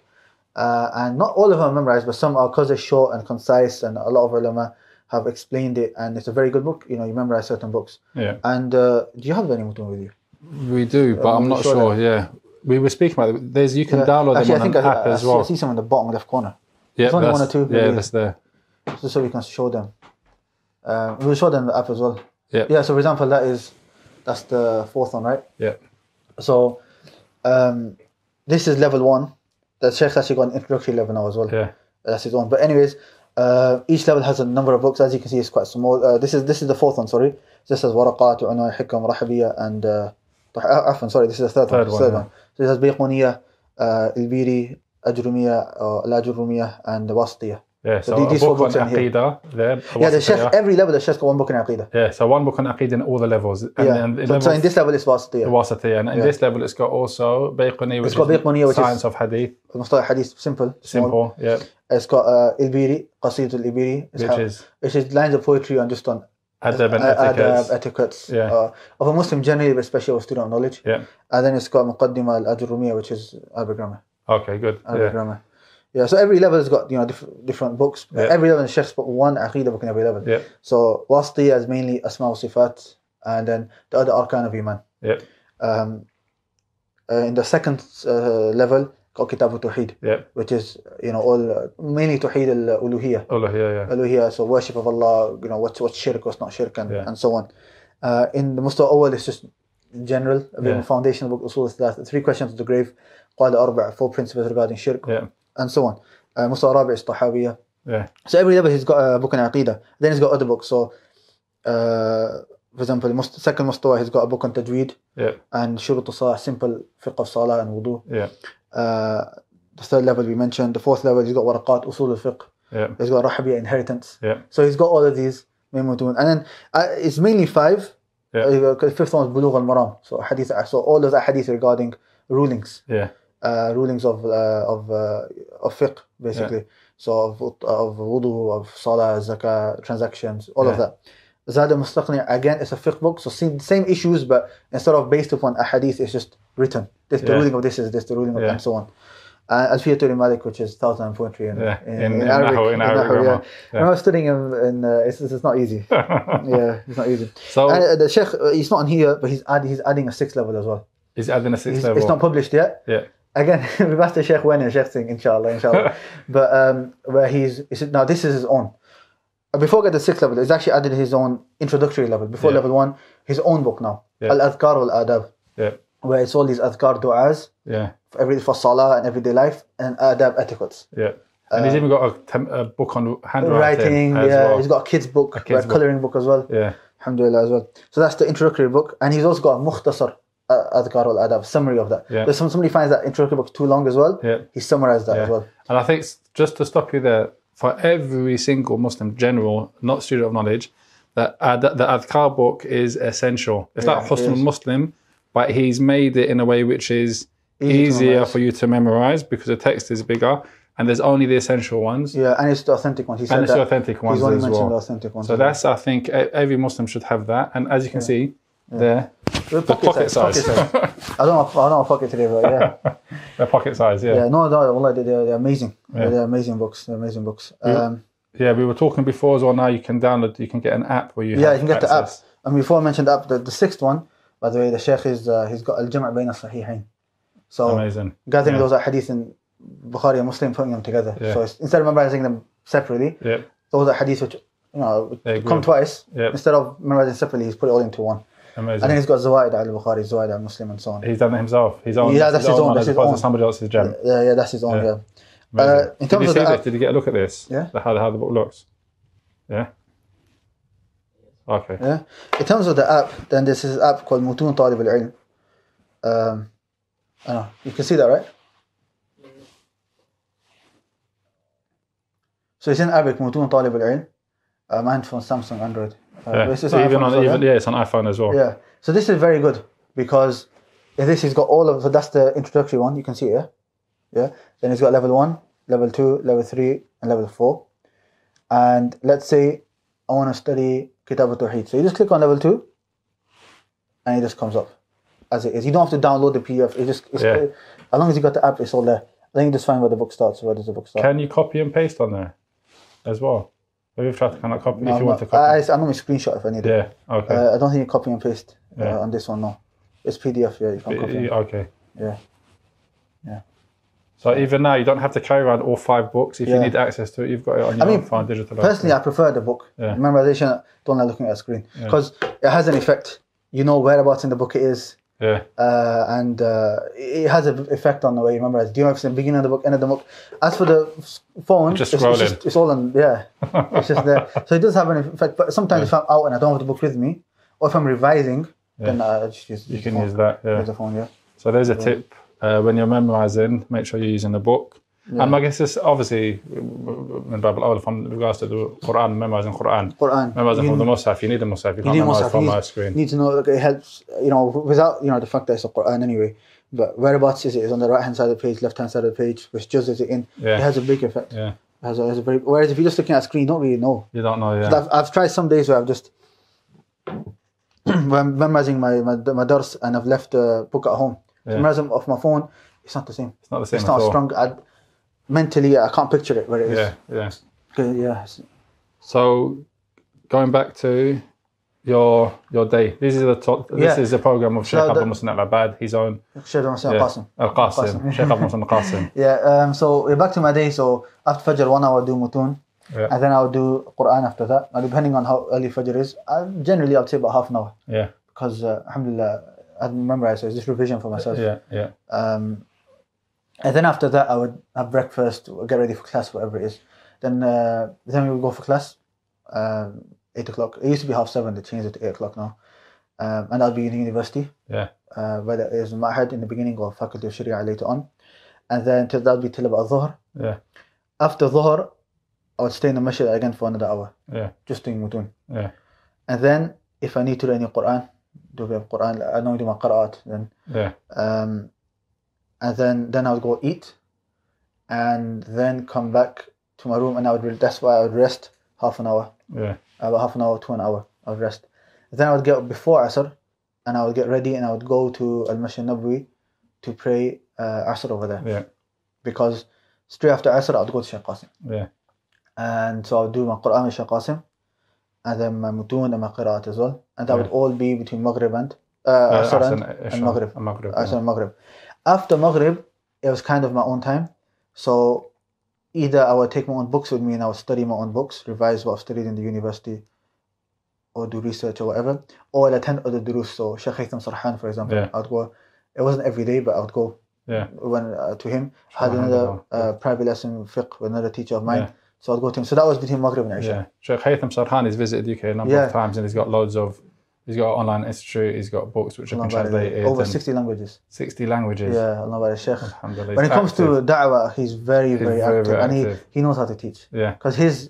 and not all of them are memorized, but some are, because they're short and concise, and a lot of ulama have explained it, and it's a very good book. You memorize certain books. And do you have any Mutoon with you? We do, but I'm not sure. We were speaking about it. You can download them on an app as well. I see some in the bottom left corner. There's only 1 or 2. That's there. Just so we can show them. We'll show them the app as well. So for example, that's That's the fourth one, right? Yeah. So, this is level 1. The Shaykh's actually got an introductory level now as well. Yeah. That's his own. But anyways, each level has a number of books. As you can see, it's quite small. This is the fourth one, sorry. This has Waraqat, Unwai, Hikam, Rahabiyya, and sorry, this is the third one. One. So this has Bayquniyya, Al-Biri, Ajrumiyya, Al-Ajrumiyya, and Wasitiyya. Yeah, so these four books on Aqidah there. Yeah, the Shaykh, every level the Shaykh's got one book in Aqidah. Yeah, so one book on Aqidah in all the levels. And so in this level it's Wasitiyya. Wasitiyya. And in this level it's got also Bayquniyya, which is Science of Hadith. Mustalah Hadith, simple. Yeah. It's got Al-Biri, Qasid Al-Ibiri. Which is lines of poetry on just on Adab and etiquettes. Yeah. Of a Muslim generally, but especially of a student of knowledge. Yeah. And then it's got Muqaddimah Al-Ajrumiyya, which is Arabic grammar. Okay, good. Arabic grammar. Yeah, so every level has got different books. Yeah. Every level, the Shaykh's put one Aqidah book in every level. Yeah. So Wasitiyya is mainly Asma wa Sifat, and then the other Arkan of Iman. Yeah. In the second level, got Kitab al-Tawheed, which is all mainly Tawheed al-Uluhiyya. Uluhiyya, so worship of Allah. What's shirk, what's not shirk, and so on. In the Mustawa Awwal, it's just general, a foundational book, Usul al-Thalath, 3 questions of the grave, Qala Arba', 4 principles regarding shirk. And so on. Mustawa Rabi' is Tahawiyya. Yeah. So every level he's got a book on Aqidah. Then he's got other books. So, for example, second Mustawa he's got a book on Tajweed. Yeah. And Shurut al-Salah, simple fiqh of Salah and Wudu. Yeah. The third level we mentioned. The fourth level he's got Waraqat, Usul al-Fiqh. Yeah. He's got Rahabiyya, inheritance. Yeah. So he's got all of these. Mutoon. And then it's mainly 5. Yeah. The fifth one is Bulugh al-Maram. So hadith. So all of the hadith regarding rulings. Yeah. Rulings of fiqh, basically. Yeah. So of wudu, of salah, zakah, transactions, all of that. Zad al-Mustaqni, again, it's a fiqh book. So same issues, but instead of based upon a hadith, it's just written. This the ruling of this is this, the ruling of and so on. Alfiyat al-Malik, which is 1,000 poetry in Arabic. In Arabic. When I was studying him, it's not easy. It's not easy. So the Shaykh, he's not on here, but he's adding a 6th level as well. He's adding a 6th level. It's not published yet. Yeah. Again, we've asked the Shaykh when and Shaykh saying, inshallah. But where now this is his own. Before I get the 6th level, he's actually added his own introductory level. Before level 1, his own book now. Al-Adkhaar wal-Adab. Yeah. Where it's all these Adkhaar du'as. Yeah. For salah and everyday life, and adab etiquettes. Yeah. And he's even got a book on handwriting. Well. He's got a kid's book, a colouring book as well. Yeah. Alhamdulillah as well. So that's the introductory book. And he's also got a mukhtasar Adkhaar wal-Adab, summary of that. Yeah. But somebody finds that introductory book too long as well. Yeah. He summarized that as well. And I think, just to stop you there, for every single Muslim, general, not student of knowledge, that the Adkhaar book is essential. It's like Husnul Muslim, but he's made it in a way which is easier for you to memorize because the text is bigger. And there's only the essential ones. Yeah, and it's the authentic ones. And it's the authentic ones as well. He's only mentioned the authentic ones. So that's, I think, every Muslim should have that. And as you can see, there, the pocket size. I don't know pocket today, but yeah. They're pocket size, yeah. Yeah, no, they're amazing. Yeah. They're amazing books. We were talking before as well. Now you can download, you can get an app where you you can get the app. And before I mentioned the app, the 6th one, by the way, the Shaykh he's got Al-Jam' Bayna Sahihain. So amazing. Gathering those hadith in Bukhari and Muslim, putting them together. Yeah. So instead of memorizing them separately, those are hadiths which come twice. Instead of memorizing separately, he's put it all into one. Amazing. And then he's got Zawaid al-Bukhari, Zawaid al-Muslim, and so on. He's done it himself. That's his own. As opposed to somebody else's gem. Yeah, that's his own. In terms of this? Did you get a look at this? Yeah. How the book looks? Yeah. Okay. Yeah. In terms of the app, then this is an app called Mutoon Talib al-Ilm. You can see that, right? So it's in Arabic, Mutoon Talib al-Ilm. Mine from Samsung, Android. It's on iPhone as well. Yeah. So this is very good because this has got all of. So that's the introductory one. You can see it. Yeah. Then it's got level 1, level 2, level 3, and level 4. And let's say I want to study Kitab al-Tawheed. So you just click on level 2, and it just comes up as it is. You don't have to download the PDF. As long as you got the app, it's all there. Then you just find where the book starts. Where does the book start? Can you copy and paste on there as well? We've tried to kind of copy if you want to copy. I normally screenshot if I need it. Yeah, okay. I don't think you copy and paste on this one, no. It's PDF, you can copy. Okay. Yeah. So even now, you don't have to carry around all 5 books. If you need access to it, you've got it on your own phone, digital. Personally, I prefer the book. Memorization, don't like looking at a screen. Because it has an effect. you know whereabouts in the book it is. Yeah. And it has an effect on the way you memorize. Do you know if it's in the beginning of the book, end of the book? As for the phone, it's all on, it's just there. So it does have an effect. But sometimes if I'm out and I don't have the book with me, or if I'm revising, then I just use you can use that. Yeah. Use the phone. Yeah. So there's a tip when you're memorizing. Make sure you're using the book. Yeah. And I guess this obviously, from regards to the Quran, memorizing Quran, memorizing from the Mus'haf, you need the Mus'haf. You can't memorize from my screen. You need to know, like, it helps, without, the fact that it's a Quran anyway, but whereabouts is it? It's on the right-hand side of the page, left-hand side of the page, which juz is it in? Yeah. It has a big effect. Yeah. It has a very, whereas if you're just looking at a screen, you don't really know. You don't know, yeah. I've tried some days where I've just, when I'm memorizing my dars and I've left the book at home, memorizing off my phone, it's not the same. It's not the same. It's not strong. Mentally, I can't picture it where it is. Yeah. So, going back to your day, this is the program of Shaykh Abdul Muhsin Al-Abad, his own. Shaykh Al-Qasim. Al-Qasim. Shaykh Abdul Muhsin Al-Qasim. Yeah. So back to my day. So after Fajr, 1 hour do Mutoon, and then I would do Quran after that. Now, depending on how early Fajr is, generally I'd say about half an hour. Yeah. Because Alhamdulillah, I memorize, so it's just revision for myself. Yeah. And then after that, I would have breakfast, get ready for class, whatever it is. Then we would go for class, 8 o'clock. It used to be 7:30, they changed it to 8 o'clock now. And I'll be in university. Yeah. Whether it is Ma'had in the beginning or Faculty of Sharia later on. And then that'll be till about Dhuhr. Yeah. After Dhuhr, I would stay in the Masjid again for another hour. Yeah. Just doing Mutoon. Yeah. And then, if I need to learn Quran, do a bit of Quran, I normally do my Qira'at then. Yeah. And then I would go eat, and then come back to my room, and that's why I would rest half an hour. Yeah. About half an hour to an hour, I would rest. Then I would get up before Asr, and I would get ready, and I would go to Al-Masjid Nabawi to pray Asr over there. Yeah. Because straight after Asr, I would go to Shaykh Qasim. Yeah. And so I would do my Quran with Shaykh Qasim, and then my Mutoon and my Qira'at as well. And that would all be between Maghrib and Asr and Maghrib. Asr and Maghrib. After Maghrib, it was kind of my own time. So either I would take my own books with me and I would study my own books, revise what I've studied in the university, or do research or whatever, or I'd attend other durus. So Shaykh Haitham Sarhan, for example, I would go. It wasn't every day, but I would go to him. I had another private lesson fiqh with another teacher of mine. Yeah. So I'd go to him. So that was between Maghrib and Isha. Yeah. Shaykh Haitham Sarhan has visited UK a number of times, and he's got he's got an online institute, he's got books which have been translated. Over 60 languages. 60 languages. Yeah, Allah Shaykh. When it comes to da'wah, he's very active. And he knows how to teach. Yeah. Because his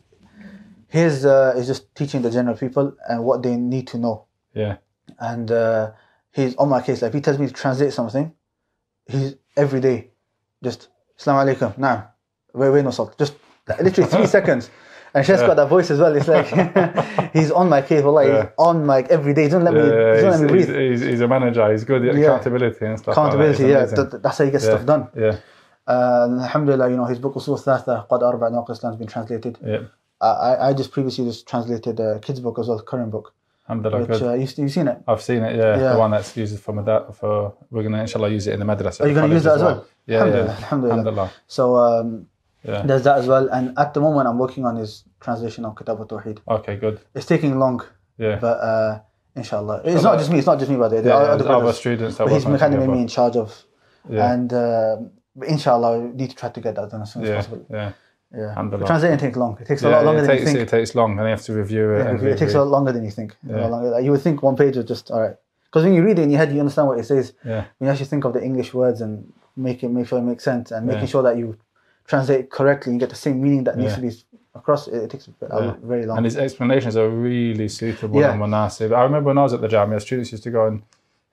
is just teaching the general people and what they need to know. Yeah. And he's on my case. Like, if he tells me to translate something, he's every day just, Assalamu alaikum, naam, wait, no salt. Just literally 3 seconds. And Sheikh's got that voice as well. It's like he's on my case. Wallah, he's on my every day. He doesn't let me breathe. He's a manager. He's good at accountability and stuff. Accountability, like that. That's how he gets stuff done. Yeah. Alhamdulillah, his book Usul Thalatha, Qad Arba' Naqis Islam has been translated. Yeah. I just previously translated a kid's book as well, current book. Alhamdulillah, you've seen it? I've seen it. Yeah. The one that's used for we're gonna inshallah use it in the Madrasah. Are you gonna use that as well? Yeah. Alhamdulillah. So. There's that as well, and at the moment I'm working on his translation of Kitab al-Tawheed. Okay, good. It's taking long, but inshallah, it's not just me. It's not just me, by the way. There are other students that he's kind of made me in charge of, and inshallah, we need to try to get that done as soon as possible. Yeah. Translating takes long. It takes a lot longer than you think. It takes long, and you have to review it. It takes a lot longer than you think. You would think one page is just all right, because when you read it in your head, you understand what it says. Yeah. When you actually think of the English words and make sure it makes sense, and making sure that you translate it correctly and get the same meaning that needs to be across, it takes very long. And his explanations are really suitable and munasib. I remember when I was at the Jamia, students used to go and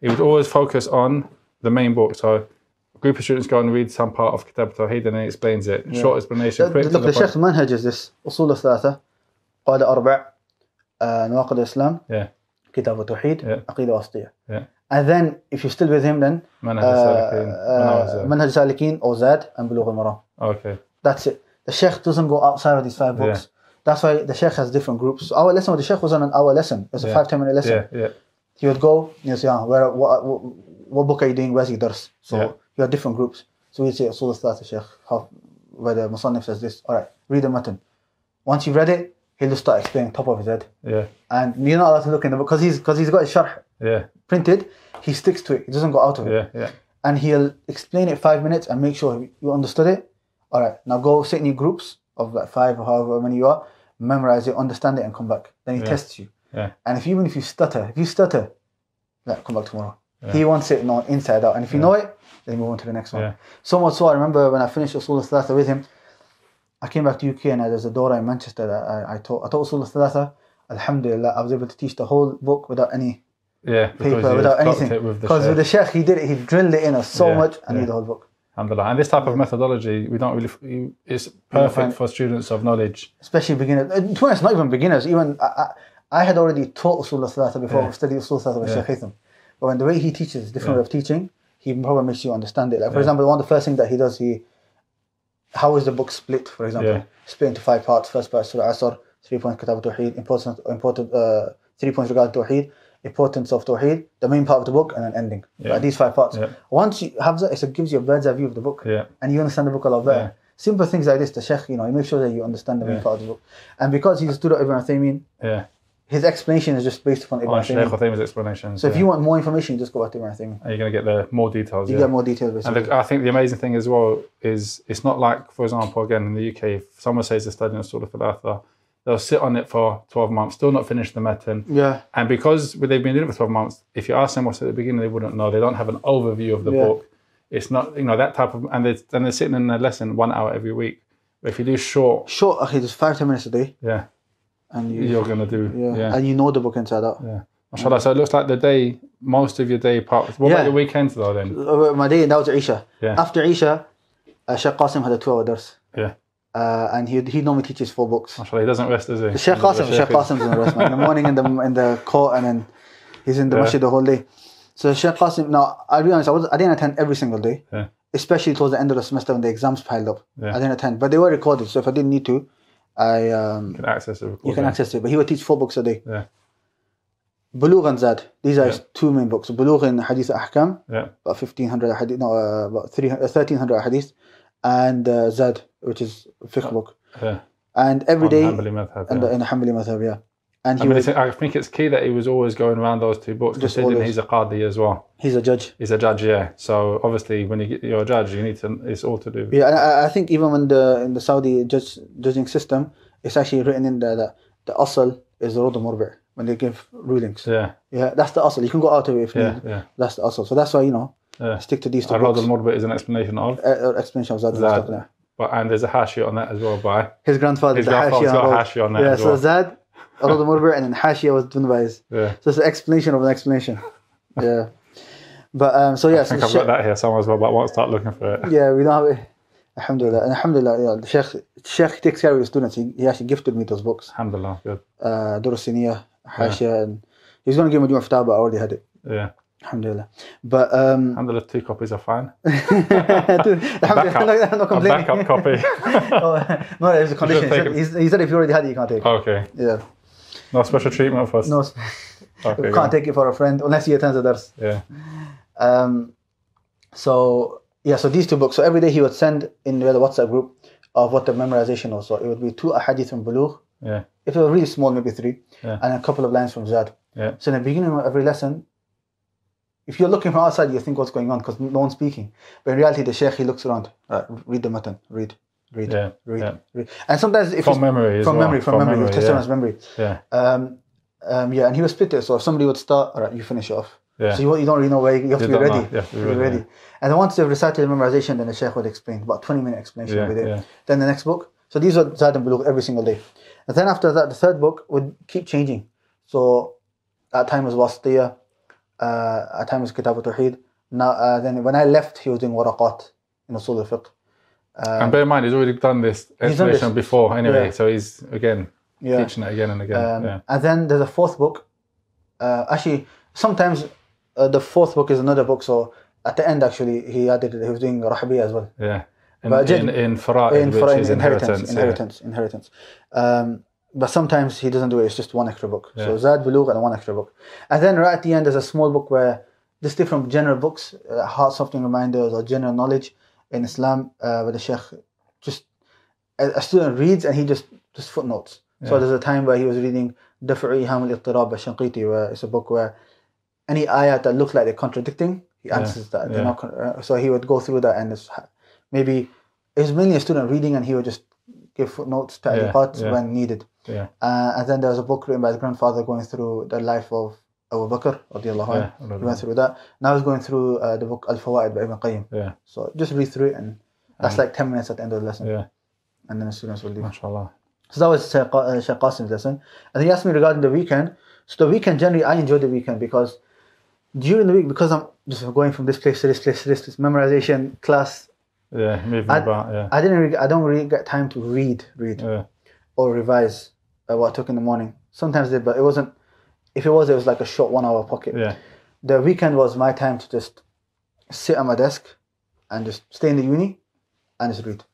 he would always focus on the main book. So a group of students go and read some part of Kitab al-Tawheed and then he explains it. Short explanation. Look, the Shaykh's manhaj is this: Usul al-Thalatha, Qad Arba', Nawaqid al-Islam, Kitab al-Tawheed, Aqeedah Wasitiyah. And then, if you're still with him, then Manhaj al-Salikin or Zad and Bulugh al-Maram. Okay. That's it. The Shaykh doesn't go outside of these 5 books. Yeah. That's why the Shaykh has different groups. Our lesson with the Shaykh was on an hour lesson. It was a 5-10 minute lesson. Yeah. He would go, you say, what book are you doing? Where's your dars? So you have different groups. So we'd say, Usul al-Thalatha, Shaykh, where the Musannif says this. All right, read the matan. Once you've read it, he'll just start explaining top of his head. Yeah. And you're not allowed to look in the book because he's got his Sharh printed. He sticks to it. He doesn't go out of it. Yeah. And he'll explain it 5 minutes and make sure you understood it. All right, now go sit in your groups of like 5 or however many you are, memorize it, understand it, and come back. Then he tests you. Yeah. And if you stutter, like, come back tomorrow. Yeah. He wants it known inside out. And if you know it, then move on to the next one. Yeah. So much so, I remember when I finished Usul al-Thalatha with him, I came back to UK and there's a Dora in Manchester that I taught Usul al-Thalatha. Alhamdulillah, I was able to teach the whole book without any paper, without anything. Because with the Shaykh, he did it, he drilled it in us so much, I knew the whole book. Alhamdulillah. And this type of methodology, we don't really, it's perfect for students of knowledge. Especially beginners. To be honest, not even beginners. Even I had already taught Usul al-Thalatha before I studied Usul al-Thalatha with Shaykh Haitham. But when the way he teaches, different way of teaching, he probably makes you understand it. Like, for example, one of the first things that he does, how is the book split, for example? Split into 5 parts. First part, Surah Asr, 3 points, Kitab al-Tawheed, important 3 points regarding Tawheed, importance of Tawheed, the main part of the book, and then ending. Like these 5 parts. Once you have that, it gives you a bird's eye view of the book. And you understand the book a lot better. Simple things like this, the Shaykh, he makes sure that you understand the main part of the book. And because he stood up Ibn Uthaymeen, his explanation is just based upon Ibn Uthaymeen. Shaykh Uthaymeen's explanation. So if you want more information, you just go back to Ibn Uthaymeen. And you're going to get the more details. You get more details, basically. And I think the amazing thing as well is it's not like, for example, again in the UK, if someone says they're studying Usul al-Thalatha, they'll sit on it for 12 months, still not finish the matan. And because they've been doing it for 12 months, if you ask them what's at the beginning, they wouldn't know. They don't have an overview of the book. It's not, that type of, and they're sitting in a lesson 1 hour every week. But if you do short, okay, just 5-10 minutes a day. And you're going to do, and you know the book inside out. MashaAllah, so it looks like the day, most of your day part. What about your weekends though then? My day, that was Isha. After Isha, Shaykh Qasim had a 2-hour dars. And he normally teaches 4 books. MashaAllah, he doesn't rest, does he? Shaykh Qasim doesn't rest, man. In the morning in the court, and then he's in the masjid the whole day. So Shaykh Qasim, now I'll be honest, I didn't attend every single day. Especially towards the end of the semester when the exams piled up. I didn't attend, but they were recorded, so if I didn't need to, you can access it. You can access it, but he would teach 4 books a day. Bulugh and Zad. These are his 2 main books. Bulugh in Hadith Ahkam, about 1,500 hadith, about 1,300 hadith, and Zad, which is a fiqh book. And every day in the Hanbali madhab, And I think it's key that he was always going around those 2 books, considering he's a qadi as well. He's a judge. He's a judge, So obviously, when you're a judge, you need to. It's all to do. And I think even when in the Saudi judging system, it's actually written in there that the asl is the Rod al-Murbi' when they give rulings. That's the asl. You can go out of it if you need. That's the asl. So that's why stick to these 2 books. Rod al-Murbi' is an explanation of Zad. And there's a Hashiyah on that as well by his grandfather. His grandfather's got a Hashiyah on that as well. So Zad, Rod al-Murbi', and then Hashiyah was done by his. So it's an explanation of an explanation. But I think I've got that here somewhere as well, but I won't start looking for it. We don't have it. Alhamdulillah. And Alhamdulillah, the Shaykh takes care of his students. He actually gifted me those books. Alhamdulillah, good. Durasiniya, Hashiyah, and he was going to give me Majmoo Fatawa, but I already had it. Alhamdulillah. But Alhamdulillah, 2 copies are fine. No complaining. A backup copy. No, there's a condition. He said if you already had it, you can't take it. Okay. No special treatment for us. No. You can't take it for a friend unless he attends the dars. So these 2 books. So every day he would send in the WhatsApp group of what the memorization was. So it would be 2 ahadith from Bulugh. If it was really small, maybe 3, and a couple of lines from Zad. So in the beginning of every lesson, if you're looking from outside, you think what's going on because no one's speaking. But in reality, the Shaykh, he looks around. Read the matan. Read. And sometimes from memory, Testament memory. And he would split it. So if somebody would start, all right, you finish it off. So you don't really know where you have to be ready. You have to be ready. And then once they've recited the memorization, then the Shaykh would explain, about 20-minute explanation every day. Then the next book. So these are Zad and Bulugh every single day. And then after that, the 3rd book would keep changing. So at time was Wasitiyah, at time was Kitab al-Tawheed. Now, then when I left, he was doing waraqat in Usul al-Fiqh. And bear in mind, he's already done this explanation before anyway, so he's again teaching it again and again. And then there's a 4th book. Actually, sometimes the 4th book is another book, so at the end actually he added it, he was doing Rahbiyah as well. In Fara'id, which is inheritance. But sometimes he doesn't do it, it's just 1 extra book. So Zad, Bulugh, and 1 extra book. And then right at the end there's a small book where just different general books, heart-softening reminders or general knowledge in Islam, where the Shaykh just, a student reads and he just footnotes. So there's a time where he was reading Daf'u Iham al-Ittirab by Shanqiti, where it's a book where any ayat that look like they're contradicting, he answers that. They're not, so he would go through that, and maybe it was mainly a student reading, and he would just give footnotes to any parts when needed. And then there was a book written by his grandfather going through the life of Abu Bakr radiyallahu anhu. He went through that. Now he's going through the book Al-Fawaid by Ibn Qayyim. So just read through it, and that's like 10 minutes at the end of the lesson. And then the students will leave. MashaAllah. So that was Shaykh Qasim's lesson. And he asked me regarding the weekend. So the weekend, generally, I enjoy the weekend because during the week, because I'm just going from this place to this place to this place, memorization, class. Moving about, I don't really get time to read or revise what I took in the morning. Sometimes I did, but it wasn't. If it was like a short 1 hour pocket. The weekend was my time to just sit at my desk and just stay in the uni and just read.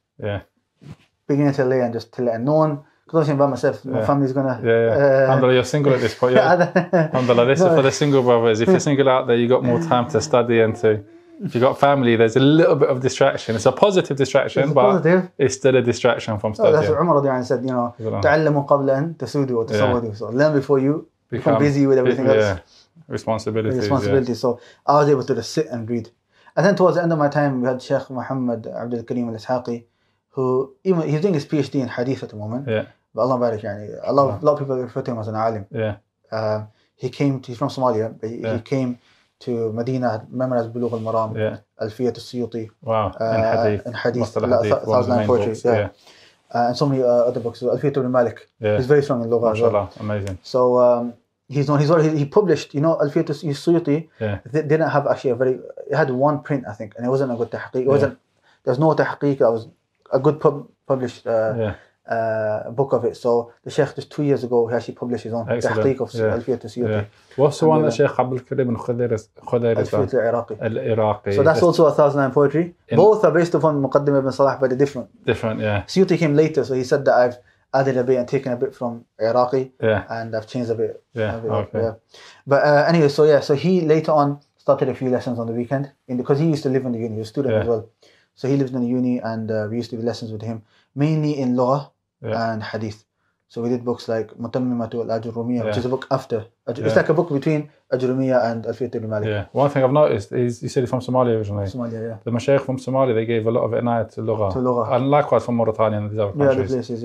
Beginning till late and just till late. And no one, because I'm by myself, my family's gonna. Alhamdulillah, you're single at this point. Alhamdulillah, this is for the single brothers. If you're single out there, you got more time to study and to. If you've got family, there's a little bit of distraction. It's a positive distraction, but it's still a distraction from studying. That's what Umar said, تعلموا قبل أن تسودوا وتسودوا. So learn before you become busy with everything else. Responsibilities. So I was able to just sit and read. And then towards the end of my time, we had Shaykh Muhammad Al-Ishaqi, who even he's doing his PhD in Hadith at the moment. But Allah barik, a lot of people refer to him as an alim. He's from Somalia, but he came to Madinah, memorized Bulugh al-Maram, Alfiyat al-Suyuti. In Hadith. Thousand poetry. And so many other books. Alfiyat al-Malik. He's very strong in Lugha as well. Amazing. So he published, Alfiyat al-Suyuti, didn't have actually it had one print, I think, and it wasn't a good tahqiq. There was no tahqiq. It was a good published book of it. So the Shaykh just 2 years ago, he actually published his own tahqiq of Alfiyat al-Suyuti. What's the one that Shaykh Abdul and Alfiyat al-Iraqi. So that's also 1,009 poetry. Both are based upon Muqaddim ibn Salah, but they're different. Suyuti came later, so he said that I've added a bit and taken a bit from Iraqi, and I've changed a bit. But anyway, so he later on started a few lessons on the weekend, because he used to live in the uni, he was a student as well. So he lived in the uni, and we used to do lessons with him, mainly in Lugha and Hadith. So we did books like Mutammimatu al-Ajurumiyya, which is a book after. It's like a book between Ajurumiyya and Alfiyat al-Malik. One thing I've noticed is, you said he's from Somalia originally. Somalia, The Mashaykh from Somalia, they gave a lot of inayat to Lugha. And likewise from Mauritania and these other countries. The places,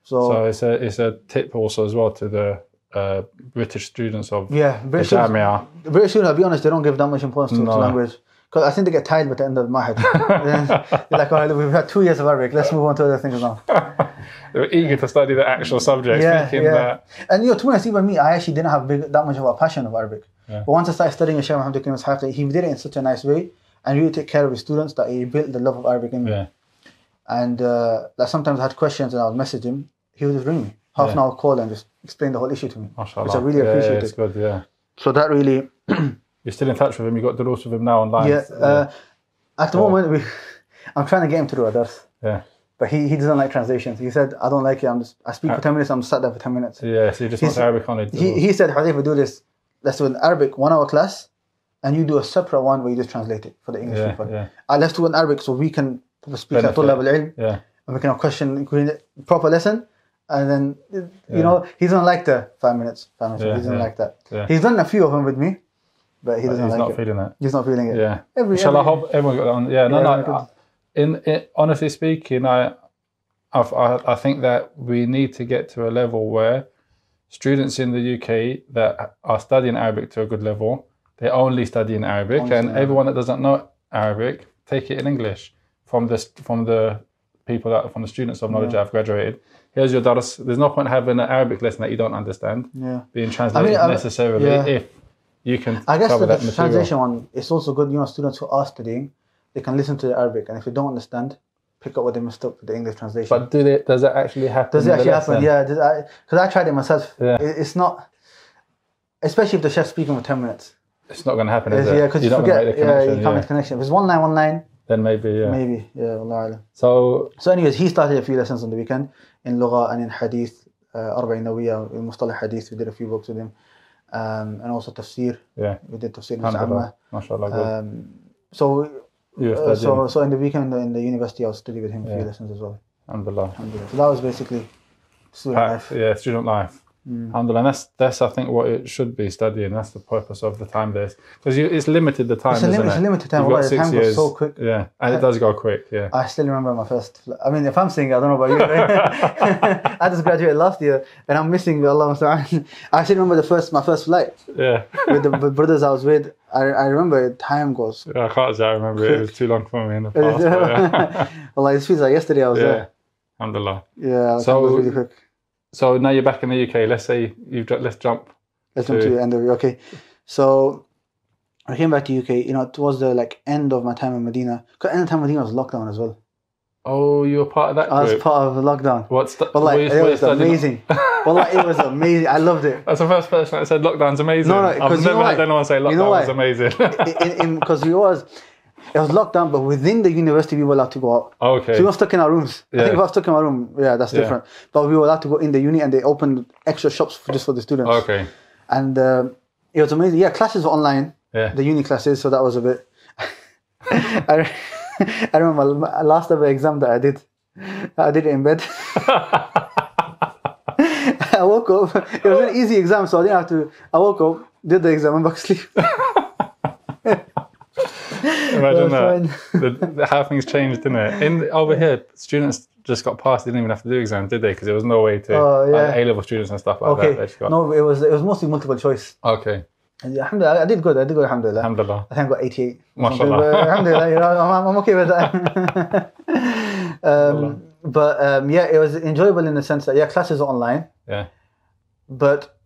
So it's a tip also as well to the British students of British Jamia. The British students, I'll be honest, they don't give that much importance to language. Because I think they get tired by the end of the Mahad. They're like, all right, we've had 2 years of Arabic, let's move on to other things now. They were eager to study the actual subject, thinking that... And to be honest, even me, I actually didn't have that much of a passion of Arabic. But once I started studying with Shaykh Muhammad Huzaifah, he did it in such a nice way, and really took care of his students, that he built the love of Arabic in me. And like sometimes I had questions and I would message him, he would just ring me, half an hour call, and just explain the whole issue to me, which I really appreciated. It's good, So that really... You're still in touch with him, you got the rules with him now online. At the moment, I'm trying to get him to do a dars. But he doesn't like translations. He said, I don't like it, I speak for 10 minutes, I'm sat there for 10 minutes. So you just want Arabic on it. He said, Huzaifah, do this, let's do an Arabic 1 hour class, and you do a separate one where you just translate it for the English people. Let's do an Arabic so we can speak at Talib al-Ilm, and we can have question, proper lesson. And then, he doesn't like the 5 minutes. He doesn't like that. He's done a few of them with me, but he doesn't like it. He's not feeling it. He's not feeling it. Inshallah, I hope everyone got that on. Honestly speaking, I think that we need to get to a level where students in the UK that are studying Arabic to a good level, they only study in Arabic, and everyone that doesn't know Arabic, take it in English from the students of knowledge that have graduated. Here's your dars. There's no point having an Arabic lesson that you don't understand being translated necessarily if you can. I guess cover that the translation one, it's also good. Students who are studying, they can listen to the Arabic, and if they don't understand, pick up what they messed up with the English translation. But does that actually happen? Does it actually happen? Yeah, because I tried it myself. It's not, especially if the chef's speaking for 10 minutes. It's not going to happen, is it? Yeah, because you forget. You can't make the connection. If it's one line. Then maybe, Maybe, Allah Alam. So anyways, he started a few lessons on the weekend in Lugha and in Hadith, Arba'in Nawiyya, in Mustalah Hadith, we did a few books with him. And also Tafsir. We did Tafsir in Sa'amah. MashaAllah, so in the weekend in the university, I'll study with him a few lessons as well. Alhamdulillah. So that was basically student life. Alhamdulillah, and that's I think what it should be studying. That's the purpose of the time base, because it's limited the time. It's a limited time. The time goes so quick. Yeah, and it does go quick. Yeah. I still remember my first. I mean, if I'm saying, I don't know about you. I just graduated last year, and I'm missing Allah. I still remember my first flight. Yeah. With the brothers I was with, I remember time goes. Yeah, I can't say I remember it. It was too long for me in the past. Well, it feels like yesterday I was there. Alhamdulillah. Yeah, so really quick. So now you're back in the UK. Let's say let's jump. Let's jump to the end of it. Okay, so I came back to UK. You know, towards the end of my time in Medina. Because end of time in Medina was lockdown as well. Oh, you were part of that group? I was part of the lockdown. It was amazing. It was amazing. I loved it. That's the first person that said lockdown's amazing. No, I've never had anyone say lockdown was amazing. Because it was locked down, but within the university we were allowed to go out. Okay. So we were stuck in our rooms. I think if I was stuck in my room, that's different. But we were allowed to go in the uni, and they opened extra shops just for the students. Okay. And it was amazing. Yeah, classes were online. Yeah. The uni classes, so that was a bit. I remember my last ever exam that I did it in bed. I woke up. It was an easy exam, so I didn't have to. I woke up, did the exam, and back to sleep. Imagine that. How things changed, didn't it? Over here, students just got passed. They didn't even have to do exams, did they? Because there was no way to A-level students and stuff like that. No, it was mostly multiple choice. Okay. And alhamdulillah, I did good. Alhamdulillah. Alhamdulillah. I think I got 88. MashaAllah. Alhamdulillah, I'm okay with that. It was enjoyable in the sense that classes are online. Yeah. But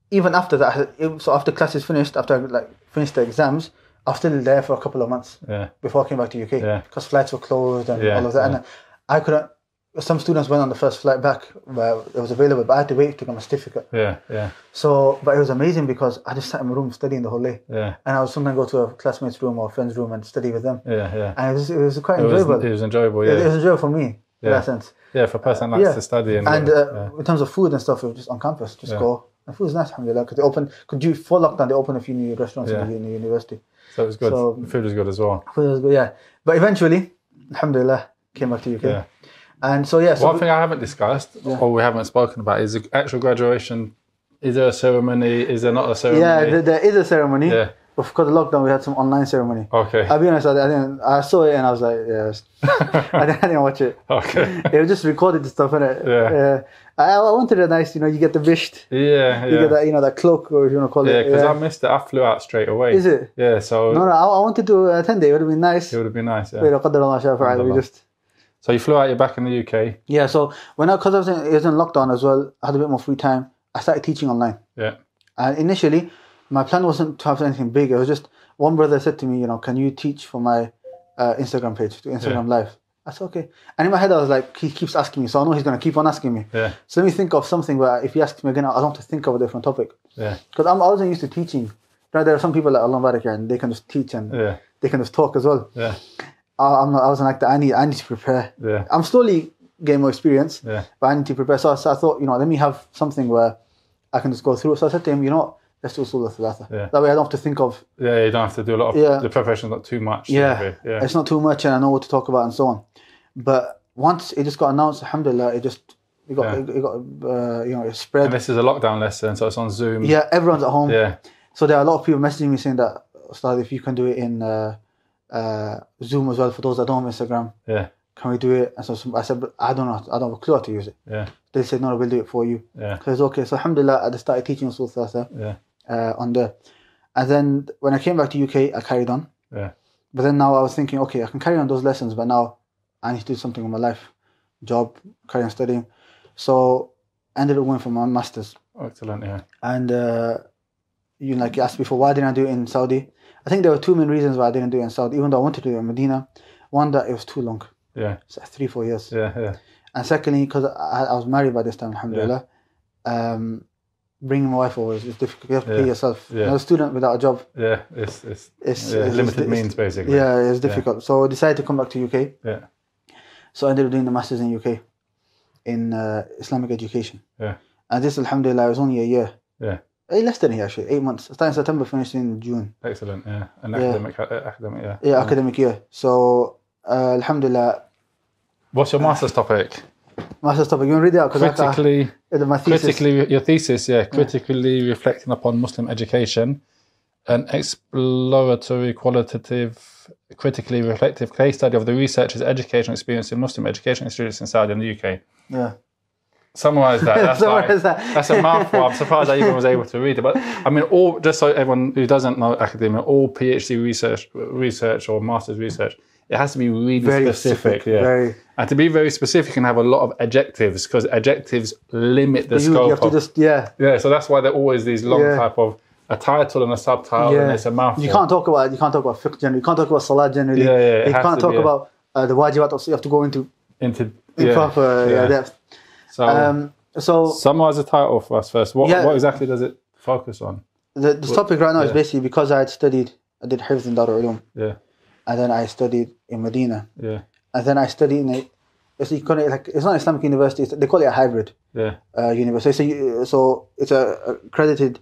even after that, so after classes finished, after I finished the exams, I was still there for a couple of months before I came back to UK because flights were closed and all of that. And I couldn't. Some students went on the first flight back where it was available, but I had to wait to get my certificate. Yeah. So, but it was amazing because I just sat in my room studying the whole day. Yeah. And I would sometimes go to a classmate's room or a friend's room and study with them. Yeah. And it was quite enjoyable. It was enjoyable. Yeah. It was enjoyable for me in that sense. Yeah, for a person that likes to study and in terms of food and stuff, it was just on campus. Just go. And food was nice, alhamdulillah. Because before lockdown, they opened a few new restaurants in the university. So it was good. The food was good as well. Food was good, yeah. But eventually, alhamdulillah, came back to UK. Yeah. And so, one thing I haven't discussed, or we haven't spoken about, is the actual graduation. Is there a ceremony? Is there not a ceremony? Yeah, there is a ceremony. Yeah. But because of lockdown, we had some online ceremony. Okay. I'll be honest, I saw it and I was like, yes. I didn't watch it. Okay. It was just recorded the stuff, innit? Yeah. I wanted a nice, you get the bisht. Yeah. You get that, that cloak, or if you want to call it. Yeah, because I missed it. I flew out straight away. Is it? Yeah, so. No, I wanted to attend it. It would have been nice. It would have been nice, yeah. So you flew out, you're back in the UK? Yeah, so because it was in lockdown as well, I had a bit more free time. I started teaching online. Yeah. And initially, my plan wasn't to have anything big. It was just, one brother said to me, can you teach for my Instagram page, to Instagram Live? I said, okay. And in my head, I was like, he keeps asking me, so I know he's going to keep on asking me. Yeah. So let me think of something where if he asks me again, I don't have to think of a different topic. Yeah. Because I wasn't used to teaching. There are some people like Allah Barak and they can just teach and they can just talk as well. Yeah. I wasn't like that. I need to prepare. Yeah. I'm slowly getting more experience, but I need to prepare. So I thought, let me have something where I can just go through. So I said to him, let's do Usul al-Thalatha. Yeah. That way I don't have to think of... Yeah, you don't have to do a lot of... The preparation's not too much. Yeah, it's not too much and I know what to talk about and so on. But once it just got announced, alhamdulillah, it spread. And this is a lockdown lesson, so it's on Zoom. Yeah, everyone's at home. Yeah. So there are a lot of people messaging me saying that, Ustadh, if you can do it in Zoom as well for those that don't have Instagram. Yeah. Can we do it? And so I said, but I don't know. I don't have a clue how to use it. Yeah. They said, no, we'll do it for you. Yeah. So it's okay. So alhamdulillah, I just started teaching Usul Thalatha on there. And then when I came back to UK, I carried on. Yeah. But then now I was thinking, okay, I can carry on those lessons, but now I need to do something with my life, job, carry on studying. So I ended up going for my master's. Excellent, yeah. And you asked before, why didn't I do it in Saudi? I think there were two main reasons why I didn't do it in Saudi, even though I wanted to do it in Medina. One, that it was too long. Yeah. It's 3-4 years. Yeah. And secondly, because I was married by this time, alhamdulillah, bringing my wife over is difficult. You have to pay yourself. Yeah. As a student without a job. Yeah, it's limited means, basically. Yeah, it's difficult. So I decided to come back to UK. Yeah. So I ended up doing the Masters in UK in Islamic education. Yeah. And this, alhamdulillah, was only a year. Yeah. Less than a year, actually. 8 months. I started in September, finished in June. Excellent, yeah. An academic year. Yeah, academic year. So, alhamdulillah. What's your master's topic? master's topic. You want to read it out? Critically, your thesis, critically reflecting upon Muslim education, an exploratory, qualitative, critically reflective case study of the researcher's educational experience in Muslim education institutions in Saudi and the UK. Yeah. Summarize that. That's a mouthful. I'm surprised I even was able to read it. But I mean, just so everyone who doesn't know academia, all PhD research or master's research, it has to be really very specific. And to be very specific and have a lot of adjectives, because adjectives limit the scope. You have to so that's why there are always these long type of a title and a subtitle, and it's a mouthful. You can't talk about fiqh generally. You can't talk about salat generally. You can't talk about the wajibat. Also, you have to go into proper depth. So summarize the title for us first. What exactly does it focus on? The topic right now is basically because I did Hifz in Darul Uloom. And then I studied in Medina. And then I studied in it's not Islamic university. They call it a hybrid university. So it's a accredited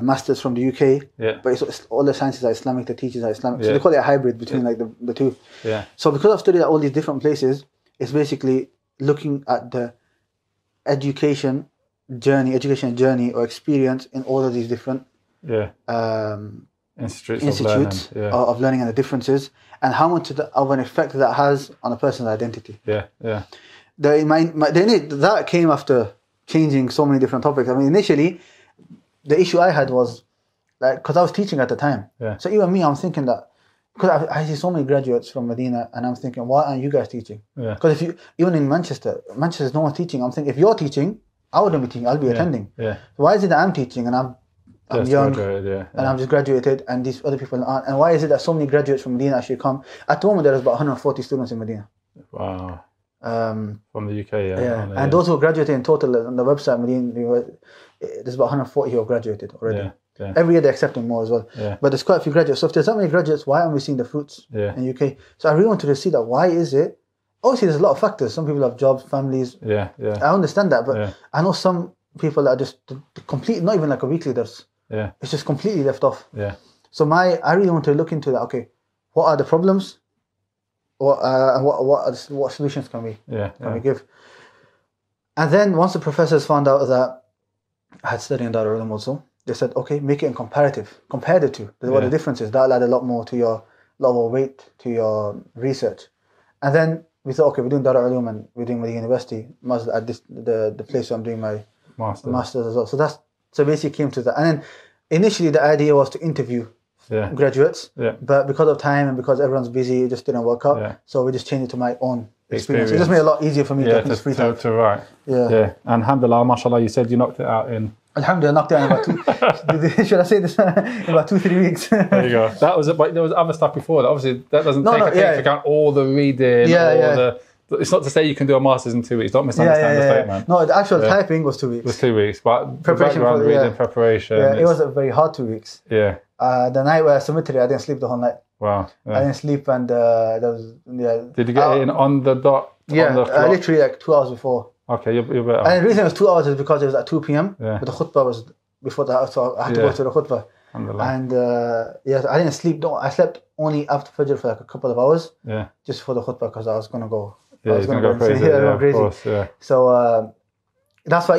masters from the UK. But it's all the sciences are Islamic. The teachers are Islamic. So they call it a hybrid between the two. So because I've studied at all these different places, it's basically looking at the education journey or experience in all of these different institutes of learning and the differences, and how much of an effect that has on a person's identity. That came after changing so many different topics. I mean, initially, the issue I had was because I was teaching at the time. So even me, I'm thinking that because I see so many graduates from Medina, and I'm thinking, why aren't you guys teaching? Because even in Manchester, no one's teaching. I'm thinking, if you're teaching, I wouldn't be teaching. I'll be attending. So why is it that I'm teaching and I'm young and I'm just graduated, and these other people aren't? And why is it that so many graduates from Medina actually come? At the moment, there's about 140 students in Medina. Wow. From the UK, and those who graduated in total on the website, Medina, there's about 140 who have graduated already. Every year they're accepting more as well. But there's quite a few graduates. So if there's that many graduates, why aren't we seeing the fruits in the UK? So I really wanted to see that. Why is it? Obviously, there's a lot of factors. Some people have jobs, families. I understand that, but I know some people are just complete, not even like a weekly dars. It's just completely left off. So I really want to look into that. Okay, what are the problems? What solutions can we give? And then once the professors found out that I had studied in Darul Uloom also, they said, okay, make it compare the two. What the difference is. That'll add a lot more weight to your research. And then we thought, okay, we're doing Darul Uloom and we're doing Medina University, at the place where I'm doing my master's as well. So basically came to that. And then initially the idea was to interview graduates, but because of time and because everyone's busy, it just didn't work out. So we just changed it to my own experience. It just made it a lot easier for me to free time. To write. And alhamdulillah, mashallah, you said you knocked it out in... Alhamdulillah, knocked it out in about should I say this? In about 2-3 weeks. There you go. But there was other stuff before that. Obviously, that doesn't take into account all the reading, It's not to say you can do a master's in 2 weeks. Don't misunderstand the statement. No, the actual typing was 2 weeks. It was 2 weeks, but preparation for reading, preparation. It was a very hard 2 weeks. The night where I submitted it, I didn't sleep the whole night. Wow. I didn't sleep, and there was Did you get it in on the dot? Literally like 2 hours before. Okay, you're better. And the reason it was 2 hours is because it was at 2 p.m. But the khutbah was before that, so I had to go to the khutbah. And I didn't sleep. I slept only after Fajr for like a couple of hours. Just for the khutbah, because I was gonna go. I was gonna go crazy. Crazy. Of course, So that's why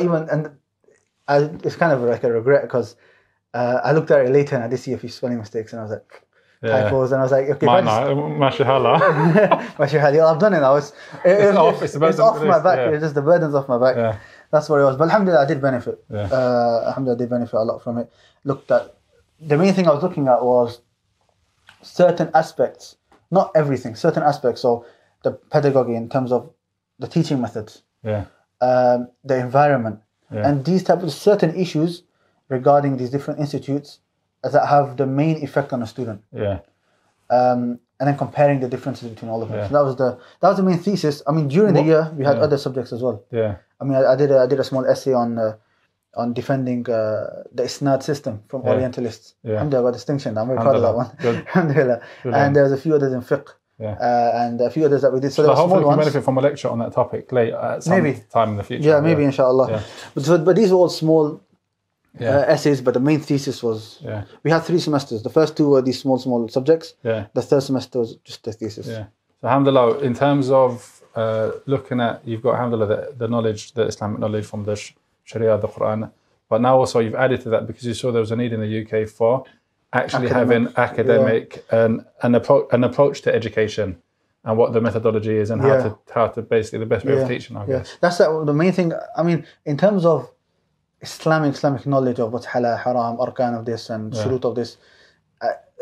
it's kind of like a regret, because I looked at it later and I did see a few spelling mistakes, and I was like, typos, and I was like, okay, mashallah. Mashallah, I've done it now. It's off my back. It's just the burden's off my back. That's what it was. But alhamdulillah, I did benefit. Alhamdulillah, I did benefit a lot from it. The main thing I was looking at was certain aspects, not everything, certain aspects. So the pedagogy in terms of the teaching methods, the environment, and these type of certain issues regarding these different institutes that have the main effect on a student. And then comparing the differences between all of them. So that was the main thesis. I mean, during the year we had other subjects as well. I mean, I did a small essay on defending the isnad system from Orientalists. Alhamdulillah, distinction. I'm very proud of that one. Alhamdulillah. And there's a few others in fiqh. And a few others that we did. So hopefully we can benefit from a lecture on that topic later at some time in the future. Maybe inshallah. But these were all small essays, but the main thesis was we had 3 semesters. The first 2 were these small subjects. The third semester was just the thesis. So alhamdulillah, in terms of looking at, you've got, alhamdulillah, the knowledge, the Islamic knowledge from the Sharia, the Quran, but now also you've added to that because you saw there was a need in the UK for actually having academic an approach to education and what the methodology is and how to basically the best way of teaching, I guess. That's the main thing. I mean, in terms of Islamic knowledge of what's halal, haram, arkan of this and shurut of this,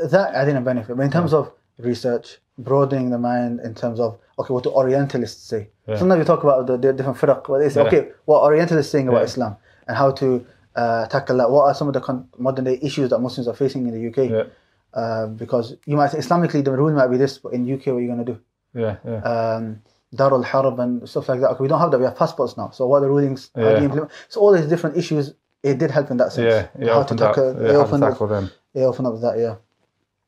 that I didn't benefit. But in terms of research, broadening the mind in terms of, okay, what do Orientalists say? Sometimes we talk about the different firaq, but they say, okay, what Orientalists saying about Islam and how to tackle that. What are some of the modern day issues that Muslims are facing in the UK? Because you might say, Islamically, the rule might be this, but in UK, what are you going to do? Darul Harb and stuff like that. Okay, we don't have that. We have passports now. So what are the rulings? How do you implement? So all these different issues, it did help in that sense. How to tackle them. Open up that.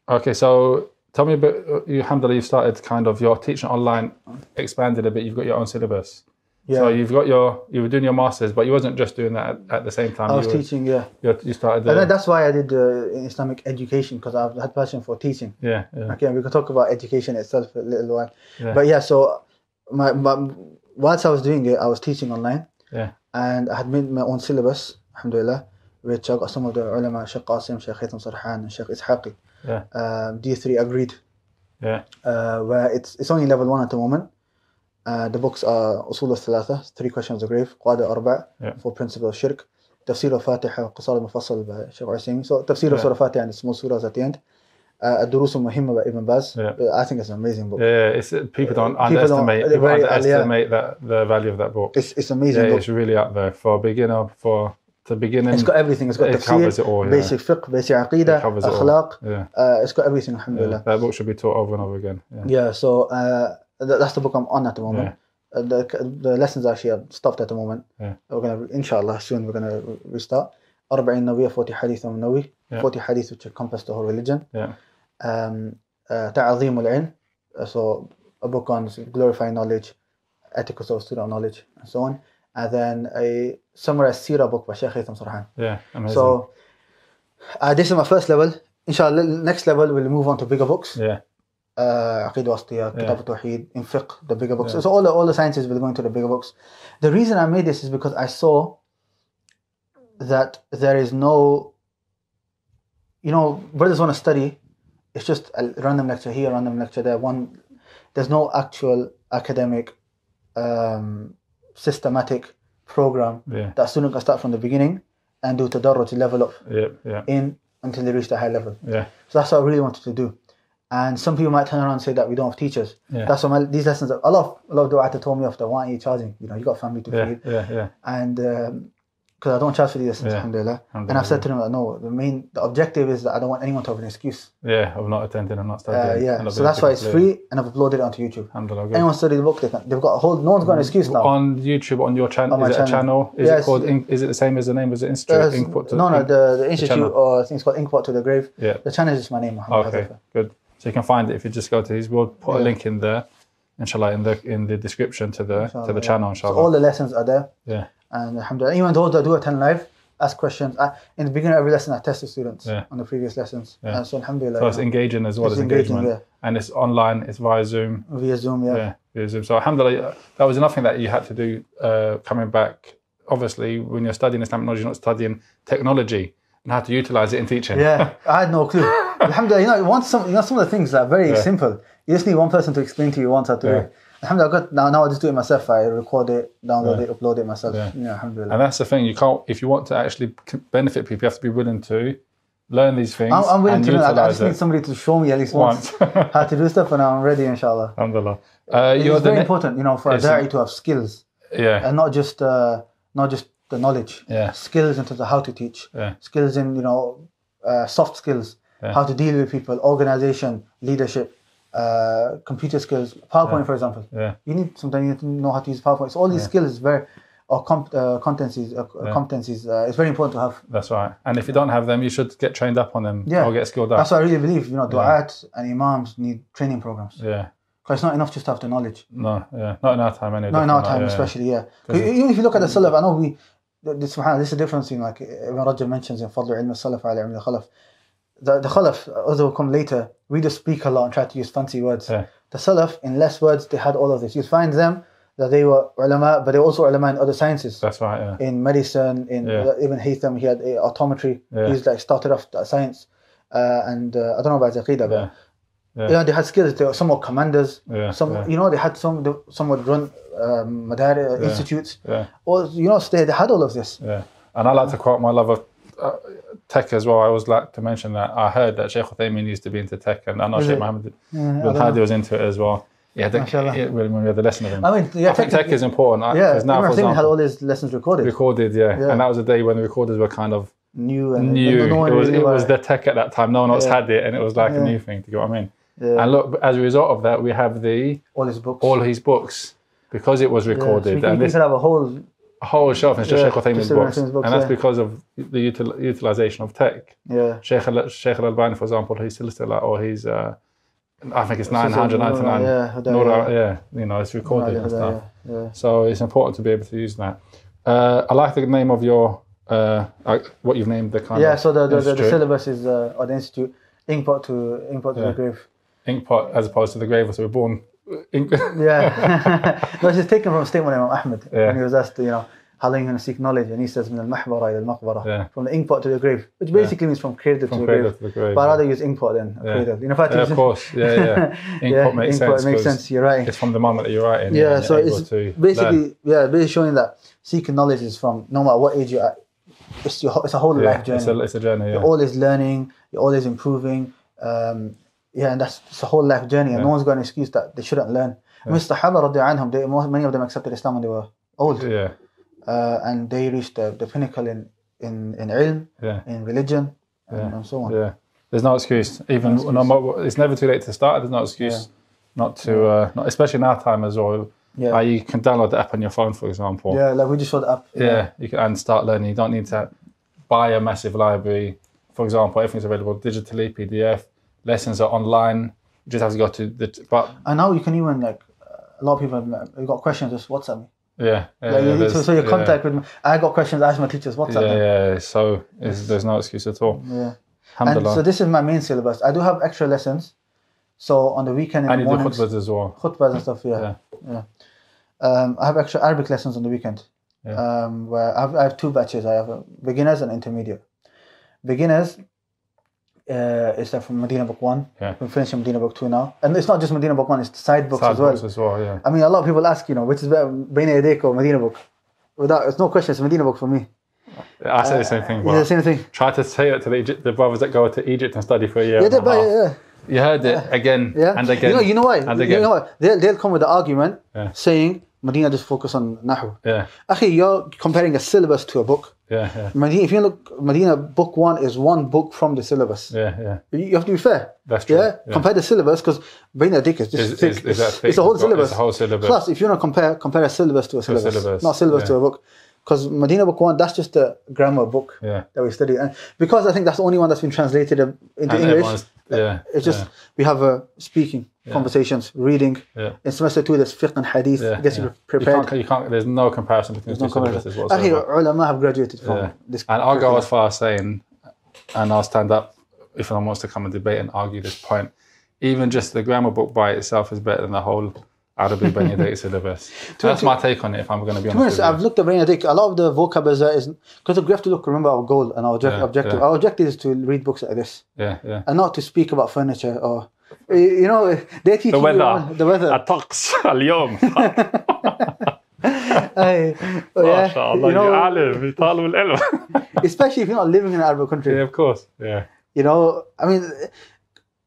Okay, so tell me a bit. Alhamdulillah, you've started kind of your teaching online, expanded a bit. You've got your own syllabus. So you were doing your masters, but you wasn't just doing that at the same time. I was teaching. You started. And that's why I did Islamic education, because I had passion for teaching. Okay, we could talk about education itself for a little while. But so whilst I was doing it, I was teaching online. And I had made my own syllabus, alhamdulillah, which I got some of the ulama, Shaykh Qasim, Shaykh Haitham, and Shaykh Ishaqi. D3 agreed. Where it's only level 1 at the moment. The books are Usul al-Thalatha, 3 questions of grave, Qada Arba', 4 principles of shirk, Tafsir al-Fatiha, Qasar al-Mufassal by Shaykh Haitham. So Tafsir al-Surah Fatiha and the small surahs at the end. Ad-Durus al-Muhimma by Ibn Baz. I think it's an amazing book. It's people don't underestimate the value of that book. It's amazing book. It's really up there for a beginner, to begin. It's got everything. It's got tafsir, basic fiqh, basic aqidah, akhlaq. It's got everything, alhamdulillah. That book should be taught over and over again. So that's the book I'm on at the moment. The lessons actually have stopped at the moment. We're going to, inshallah, soon we're going to restart. 40 Nawiyah, 40 Hadith Nawawi, 40 Hadith which encompass the whole religion. Ta'azim al-ilm, so a book on glorifying knowledge, ethics of student knowledge, and so on. And then a summarized seerah book by Shaykh Haitham Sarhan. Amazing. So this is my first level. Inshallah, next level we'll move on to bigger books. Aqeedah Wasitiyah, Kitab al-Tawheed, in fiqh, the bigger books. So all the sciences will go into the bigger books. The reason I made this is because I saw that there is no, brothers want to study, it's just a random lecture here, random lecture there. There's no actual academic, systematic program that a student can start from the beginning and do tadarruj to level up in until they reach the high level. So that's what I really wanted to do. And some people might turn around and say that we don't have teachers. That's why these lessons, a lot of du'at told me after, why aren't you charging? You got family to feed. And because I don't charge for these lessons, alhamdulillah. And I've said to them that no, the objective is that I don't want anyone to have an excuse. Of not attending and not studying. So that's why it's free, and I've uploaded it onto YouTube. Anyone study the book, they've got a whole, no one's got an excuse now. On YouTube, on your channel, is it a channel? Is it called, is it the same as the name? Is it Institute? The Institute, or I think it's called Inkpot to the Grave. The channel is just my name, Muhammad Huzaifah. Good. So you can find it if you just go to his. We'll put a link in there, inshallah, in the description to the channel, inshallah. So all the lessons are there. And alhamdulillah, even those that do attend live, ask questions. In the beginning of every lesson, I test the students on the previous lessons. So alhamdulillah. So it's engaging as well as engagement. And it's online, it's via Zoom. Via Zoom, via Zoom. So alhamdulillah, that was nothing that you had to do coming back. Obviously, when you're studying Islamic knowledge, you're not studying technology and how to utilize it in teaching. I had no clue. Alhamdulillah, some of the things are very simple. You just need one person to explain to you once how to do it. Alhamdulillah, now I just do it myself. I record it, download it, upload it myself. Alhamdulillah. And that's the thing. You can't, if you want to actually benefit people, you have to be willing to learn these things. I'm willing to learn. I just need somebody to show me at least once how to do stuff, and I'm ready, inshallah. Alhamdulillah. It's very important, for a da'i to have skills. And not just the knowledge. Skills in terms of how to teach. Skills in soft skills, how to deal with people, organization, leadership. Computer skills, PowerPoint, for example. Sometimes you need to know how to use PowerPoint. So all these skills, competencies. It's very important to have. That's right. And if you don't have them, you should get trained up on them or get skilled up. That's what I really believe. Du'at and imams need training programs. Because it's not enough just to have the knowledge. Not in our time anyway. Not in our time, especially. Even if you look at the Salaf, I know this is the difference in, like Ibn Rajab mentions in Fadl Ilm al-Salaf ala Ilm al-Khalaf. the Khalaf, others will come later, we just speak a lot and try to use fancy words. Yeah. The Salaf, in less words, they had all of this. You find them that they were ulama, but they were also ulama in other sciences. That's right, yeah. In medicine, in even Haitham, he had optometry. Yeah. He's like started off that science. And I don't know about Aqidah, but they had skills. They were some were commanders. They had some would run institutes. Or they had all of this. Yeah. And I like to quote my love of tech as well. I always like to mention that I heard that Shaykh Haitham used to be into tech, and I know Shaykh Muhammad Huzaifah was into it as well. Yeah, when we had the lesson of him. I think tech is important. Because now, for example, had all his lessons recorded. And that was the day when the recorders were kind of new. It was the tech at that time. No one else had it, and it was like a new thing. Do you get what I mean? Yeah. And look, as a result of that, we have all his books, because it was recorded. So you could have a whole shelf in Shaykh Haitham's books, and that's because of the utilization of tech. Yeah. Sheikh Al-Albani, for example, he's still or he's I think it's 999. It's recorded and stuff. Yeah. So it's important to be able to use that. I like the name of your what you've named the kind of so the syllabus is or the institute, inkpot to the grave. Inkpot as opposed to the grave, so we're born ink. No, it's taken from a statement of Imam Ahmad when he was asked, how long are you going to seek knowledge? And he says, من المحبرة إلى المقبرة, from the inkpot to the grave, which basically means from cradle to the grave. But I'd rather use inkpot than cradle. Of course, Inkpot makes sense. It makes sense. You're right. It's from the moment that you're writing. So it's basically showing that seeking knowledge is from no matter what age you're at. It's a whole life journey. It's a journey. You're always learning. You're always improving. And it's a whole life journey, and no one's got an excuse that they shouldn't learn. Mr. Sahaba radiallahu anhum, many of them accepted Islam when they were old. And they reached the pinnacle in ilm, in religion, and so on. There's no excuse. It's never too late to start. There's no excuse not to, especially in our time as well. You can download the app on your phone, for example. Like we just saw the app. You can and start learning. You don't need to buy a massive library. For example, everything's available digitally, PDF. Lessons are online. You just have to go to and now you can even a lot of people have got questions, just WhatsApp me. So your contact with me. I got questions, I ask my teachers WhatsApp me. So there's no excuse at all. And so this is my main syllabus. I do have extra lessons. So on the weekend in the mornings. And you do khutbahs as well. Khutbahs and stuff, I have extra Arabic lessons on the weekend. Where I have two batches. I have beginners and intermediate. Beginners is from Medina Book 1. We're finishing Medina Book 2 now. And it's not just Medina Book 1, it's the side books as well. I mean, a lot of people ask, which is better, Bayna, Yadayk or Medina Book? It's no question, it's Medina Book for me. I say the same thing. The same thing. Try to say it to the brothers that go to Egypt and study for a year. You heard it again and again. You know why? They'll come with the argument saying Medina just focus on Nahu. Akhi, you're comparing a syllabus to a book. Medina, if you look, Medina Book 1 is one book from the syllabus. You have to be fair. That's true. Compare the syllabus, because Bayna Yadayk is just thick. It's a whole syllabus. Plus, if you want to compare a syllabus to a syllabus. Not syllabus to a book. Because Medina Book 1, that's just a grammar book that we study. And because I think that's the only one that's been translated into English, it's just, we have speaking, conversations, reading. In semester 2, there's fiqh and hadith. Gets you prepared. You can't, there's no comparison between the two syllabuses whatsoever. Ulama have graduated from this. And I'll go as far as saying, and I'll stand up if anyone wants to come and debate and argue this point, even just the grammar book by itself is better than the whole Arabic Bayna Yadayk syllabus. That's my take on it, if I'm going to be honest. I've looked at Bayna Yadayk. A lot of the vocabulary is because we have to remember our goal and our objective. Our objective is to read books like this. And not to speak about furniture or, they teach the weather. The weather. الطقس اليوم. ما شاء الله يا عالم طالب العلم. Especially if you're not living in an Arab country. Of course. I mean,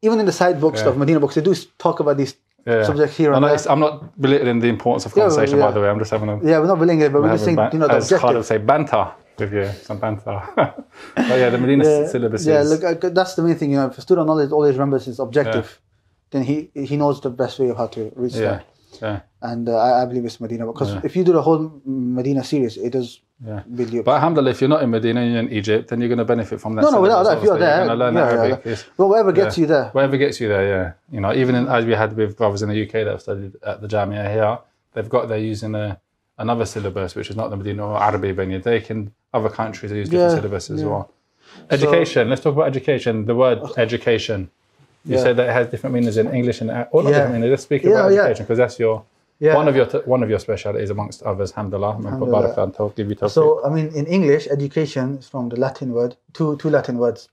even in the side books of Medina books, they do talk about these subjects here and there. I'm not belittling the importance of conversation, by the way. I'm just having we're not belittling it, but we're just saying, the as objective. Khalid say, banter with you, some banter. But the Medina syllabus is... look, that's the main thing, if a student always remembers his objective, then he knows the best way of how to reach that. And I believe it's Medina, because if you do the whole Medina series, it does build you up. But alhamdulillah, if you're not in Medina, you're in Egypt, then you're going to benefit from that. No, without that, if you're there, you're going to learn Arabic. Well, whatever gets you there. Whatever gets you there, even as we had with brothers in the UK that have studied at the Jamia here, they're using another syllabus, which is not the Medina or Arabic Bayna Yadayk. In other countries, they use different syllabus as well. Education. Let's talk about education. The word education. You said that it has different meanings in English and all different meanings. Let's speak about education because that's your one of your specialities amongst others. Alhamdulillah. So I mean, in English, education is from the Latin word, two Latin words.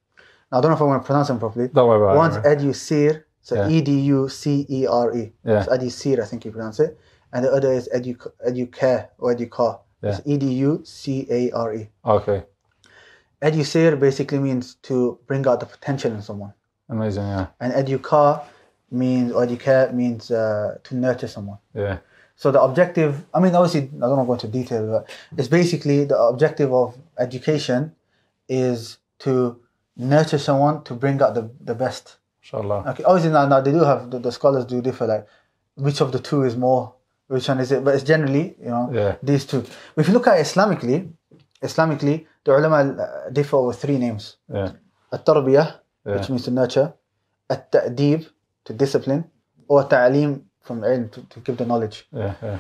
Now, I don't know if I'm going to pronounce them properly. Don't worry about it. One's educere, so educere. Yeah. So educere, I think you pronounce it, and the other is educare or educar. It's educare. Okay. Educere basically means to bring out the potential in someone. Amazing, yeah. And educar means, or educare means to nurture someone. Yeah. So the objective, I mean, obviously, I don't want to go into detail, but it's basically the objective of education is to nurture someone to bring out the best. Inshallah. Okay. Obviously, now they do have, the scholars do differ, like, which of the two is more, which one is it? But it's generally, these two. But if you look at Islamically, the ulama differ over three names. Yeah. At-tarbiyah, which means to nurture. At-ta'deeb, to discipline. Or ta'aleem, from ilm, to give the knowledge. Yeah.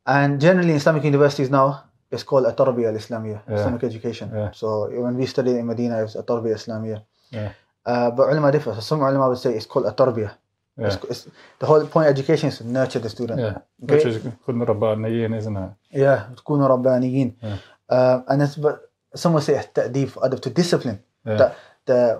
And generally in Islamic universities now, it's called at-tarbiyah al-Islamiyah, Islamic education. Yeah. So when we studied in Madinah, it was at-tarbiyah al-Islamiyah. Yeah. But ulama differ. So some ulama would say it's called at-tarbiyah. Yeah. The whole point of education is to nurture the student. Yeah. Okay? Which is كُونُوا رَبَّانِيِّينَ, isn't it? Yeah. كُونُوا رَبَّانِيِّينَ. But some will say at-ta'deeb, to discipline. Yeah.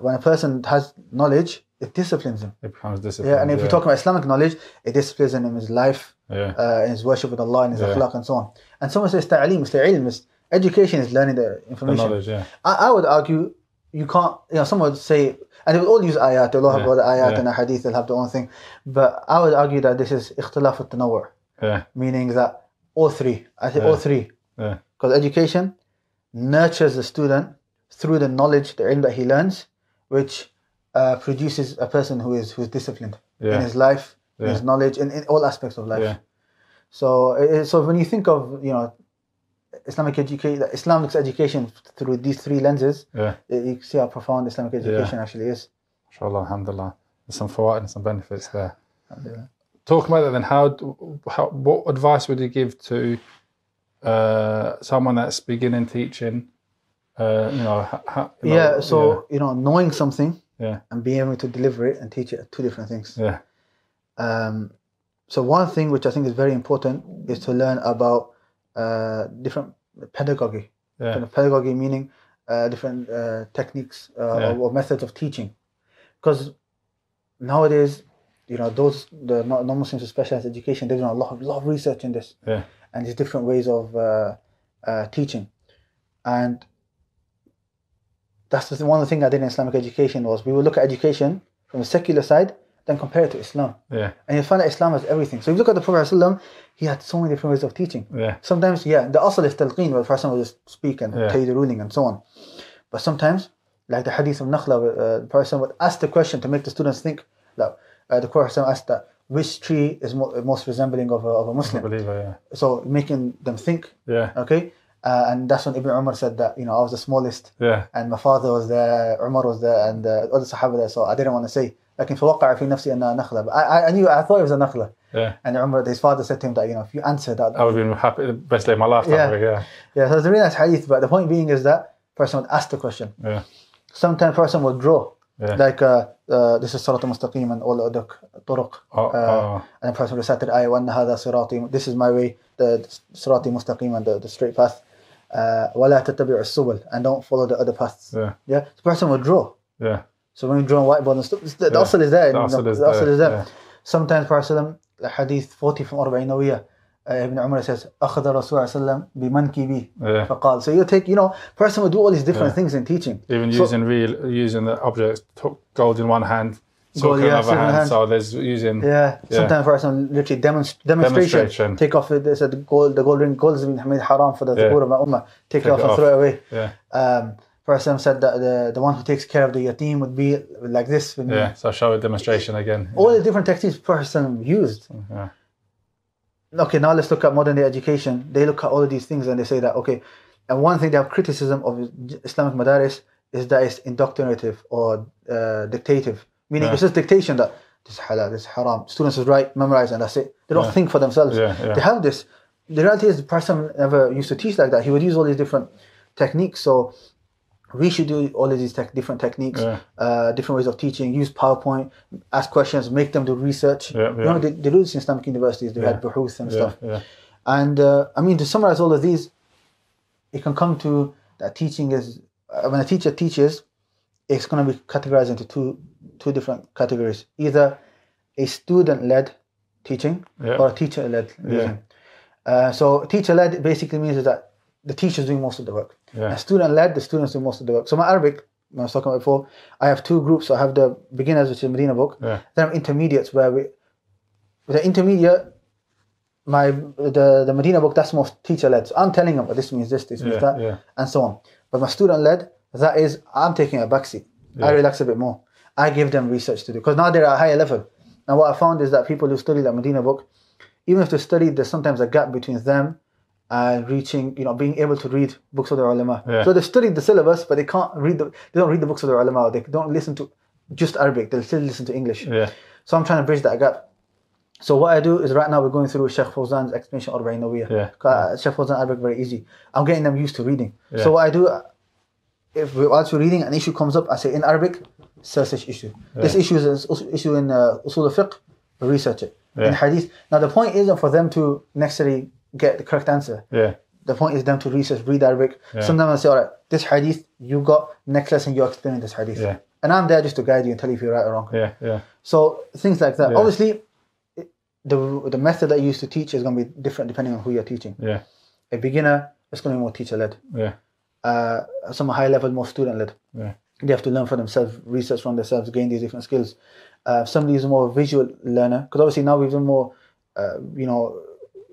When a person has knowledge, it disciplines him. It becomes discipline. Yeah, and if we talk about Islamic knowledge, it disciplines him in his life, in his worship with Allah, in his akhlaq and so on. And someone says ta'aleem, ilm, education is learning the information. The knowledge, yeah. I would argue you can't, some would say, and they will all use ayat, they'll all have all the ayat and the hadith, they'll have their own thing. But I would argue that this is ikhtilaf al-tanawwu', meaning that all three. I say all three. Because education nurtures the student through the knowledge, the ilm that he learns, which produces a person who's disciplined in his life, in his knowledge, in all aspects of life. So when you think of Islamic education through these three lenses, you see how profound Islamic education actually is. Inshallah, alhamdulillah. There's some fawaid and some benefits there. Talk about that then. What advice would you give to someone that's beginning teaching? Knowing something and being able to deliver it and teach it are two different things. So one thing which I think is very important is to learn about different pedagogy. Pedagogy meaning different techniques or methods of teaching. Because nowadays, the non-Muslims who specialize in education, they've done a lot of research in this. And there's different ways of teaching. And that's one of the things I did in Islamic education was we would look at education from the secular side, then compare it to Islam. And you find that Islam has everything. So if you look at the Prophet ﷺ, he had so many different ways of teaching. Sometimes, the asl is talqeen, where the person will just speak and tell you the ruling and so on. But sometimes, like the hadith of Nakhla, the person would ask the question to make the students think. Like, the Prophet ﷺ asked that, which tree is most resembling of a Muslim? So making them think. Okay? And that's when Ibn Umar said that, I was the smallest, and my father was there, Umar was there, and other Sahaba there, so I didn't want to say. لكن فوقع في نفسي أنها نخلة. But I thought it was a nakhla. And Umar, his father said to him that, if you answer that, I would have been happy, the best day of my life. So it's a really nice hadith, but the point being is that person would ask the question. Sometimes person would draw. Like this is Sirat al-Mustaqim and all the other turuq. And the person recited ayah, وَأَنَّ هَذَا صِرَاطِي, this is my way, the Sirat al-Mustaqim and the straight path. وَلَا تَتَّبِعُ السُّبُلَ, and don't follow the other paths. The person would draw. So when you draw on whiteboard and stuff, the asl is there. The asl is there. Sometimes Prophet hadith 40 from Arba'in Nawiyah, Ibn Umar says, أخذ رسول الله بمنكبي فقال. So you take, person will do all these different things in teaching. Even using the objects, took gold in one hand, silk in another hand. So there's using. Sometimes person literally demonstration. Take off the gold ring. Gold has been made haram for the dhukur of my ummah. Take it off and throw it away. Person said that the one who takes care of the yatim would be like this. So show a demonstration again. All the different techniques person used. Okay, now let's look at modern day education. They look at all of these things and they say that, okay, and one thing they have criticism of Islamic Madaris is that it's indoctrinative or dictative. Meaning it's just dictation that this is halal, this is haram. Students is right, memorize, and that's it. They don't think for themselves. They have this. The reality is the person never used to teach like that. He would use all these different techniques. So we should do all of these different techniques, different ways of teaching, use PowerPoint, ask questions, make them do research. You know, they do this in Islamic universities, they had buhuth and stuff. And I mean, to summarize all of these, it can come to that teaching is, when a teacher teaches, it's going to be categorized into two different categories. Either a student-led teaching or a teacher-led teaching. So teacher-led basically means that the teacher's doing most of the work. And student-led, the students do most of the work. So my Arabic, when I was talking about before, I have two groups. So I have the beginners, which is the Medina book. Then I have intermediates, where with the intermediate, the Medina book, that's most teacher-led. So I'm telling them, this means this means that, and so on. But my student-led, that is, I'm taking a backseat. I relax a bit more. I give them research to do, because now they're at a higher level. Now what I found is that people who study the Medina book, even if they study, there's sometimes a gap between them and reaching, being able to read books of the ulama. So they've studied the syllabus, but they don't read the books of the ulama. They don't listen to just Arabic. They'll still listen to English. So I'm trying to bridge that gap. So what I do is, right now we're going through Shaykh Fawzan's explanation of Arba'in Nawawiyah. Shaykh Fawzan Arabic very easy. I'm getting them used to reading. So what I do, whilst we're reading, an issue comes up, I say in Arabic, search this issue. This issue is an issue in Usul al-Fiqh, research it. In Hadith. Now the point isn't for them to necessarily get the correct answer. The point is them to research, read Arabic. Sometimes I say, all right, this Hadith you got, next lesson you're explaining this Hadith. And I'm there just to guide you and tell you if you're right or wrong. So things like that. Obviously, the method that you use to teach is going to be different depending on who you're teaching. A beginner, it's going to be more teacher-led. Some high level, more student-led. They have to learn for themselves, research from themselves, gain these different skills. Somebody who's a more visual learner, because obviously now we've done more,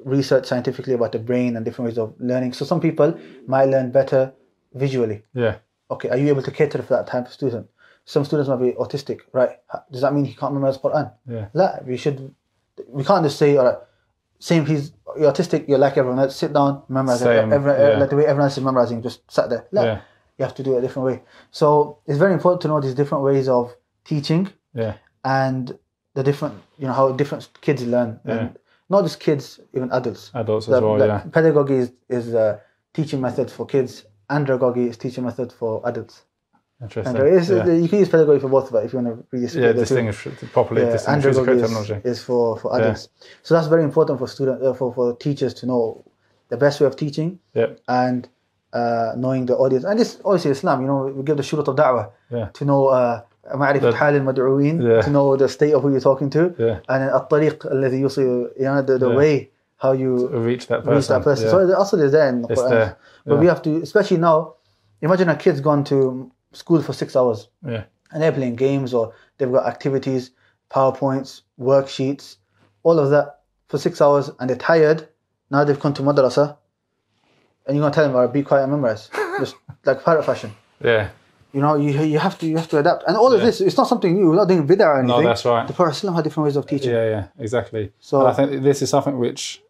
research scientifically about the brain and different ways of learning. So some people might learn better visually. Okay, are you able to cater for that type of student? Some students might be autistic, right? Does that mean he can't memorize Quran? We can't just say, all right, you're autistic, you're like everyone else, sit down, memorize like the way everyone else is memorizing, just sat there. You have to do it a different way. So it's very important to know these different ways of teaching and the different, how different kids learn. And not just kids, even adults. Adults as well, Pedagogy is a teaching method for kids. Andragogy is teaching method for adults. Interesting. You can use pedagogy for both, but if you want to really distinguish properly, andragogy is for adults. So that's very important for teachers to know the best way of teaching and knowing the audience. And this obviously Islam, we give the shurut of da'wah to know معرفة حال المدعوين, to know the state of who you're talking to, and then الطريق الذي يوصل, the way how you reach that person. So the asl is there in the Quran. But we have to, especially now, imagine a kid's gone to school for 6 hours and they're playing games, or they've got activities, PowerPoints, worksheets, all of that for 6 hours, and they're tired. Now they've come to Madrasah and you're going to tell them, all right, be quiet and memorize, just like parrot fashion. You have to adapt. And all of this, it's not something new. We're not doing bid'ah or anything. No, that's right. The Prophet ﷺ had different ways of teaching. Exactly. So and I think this is something which,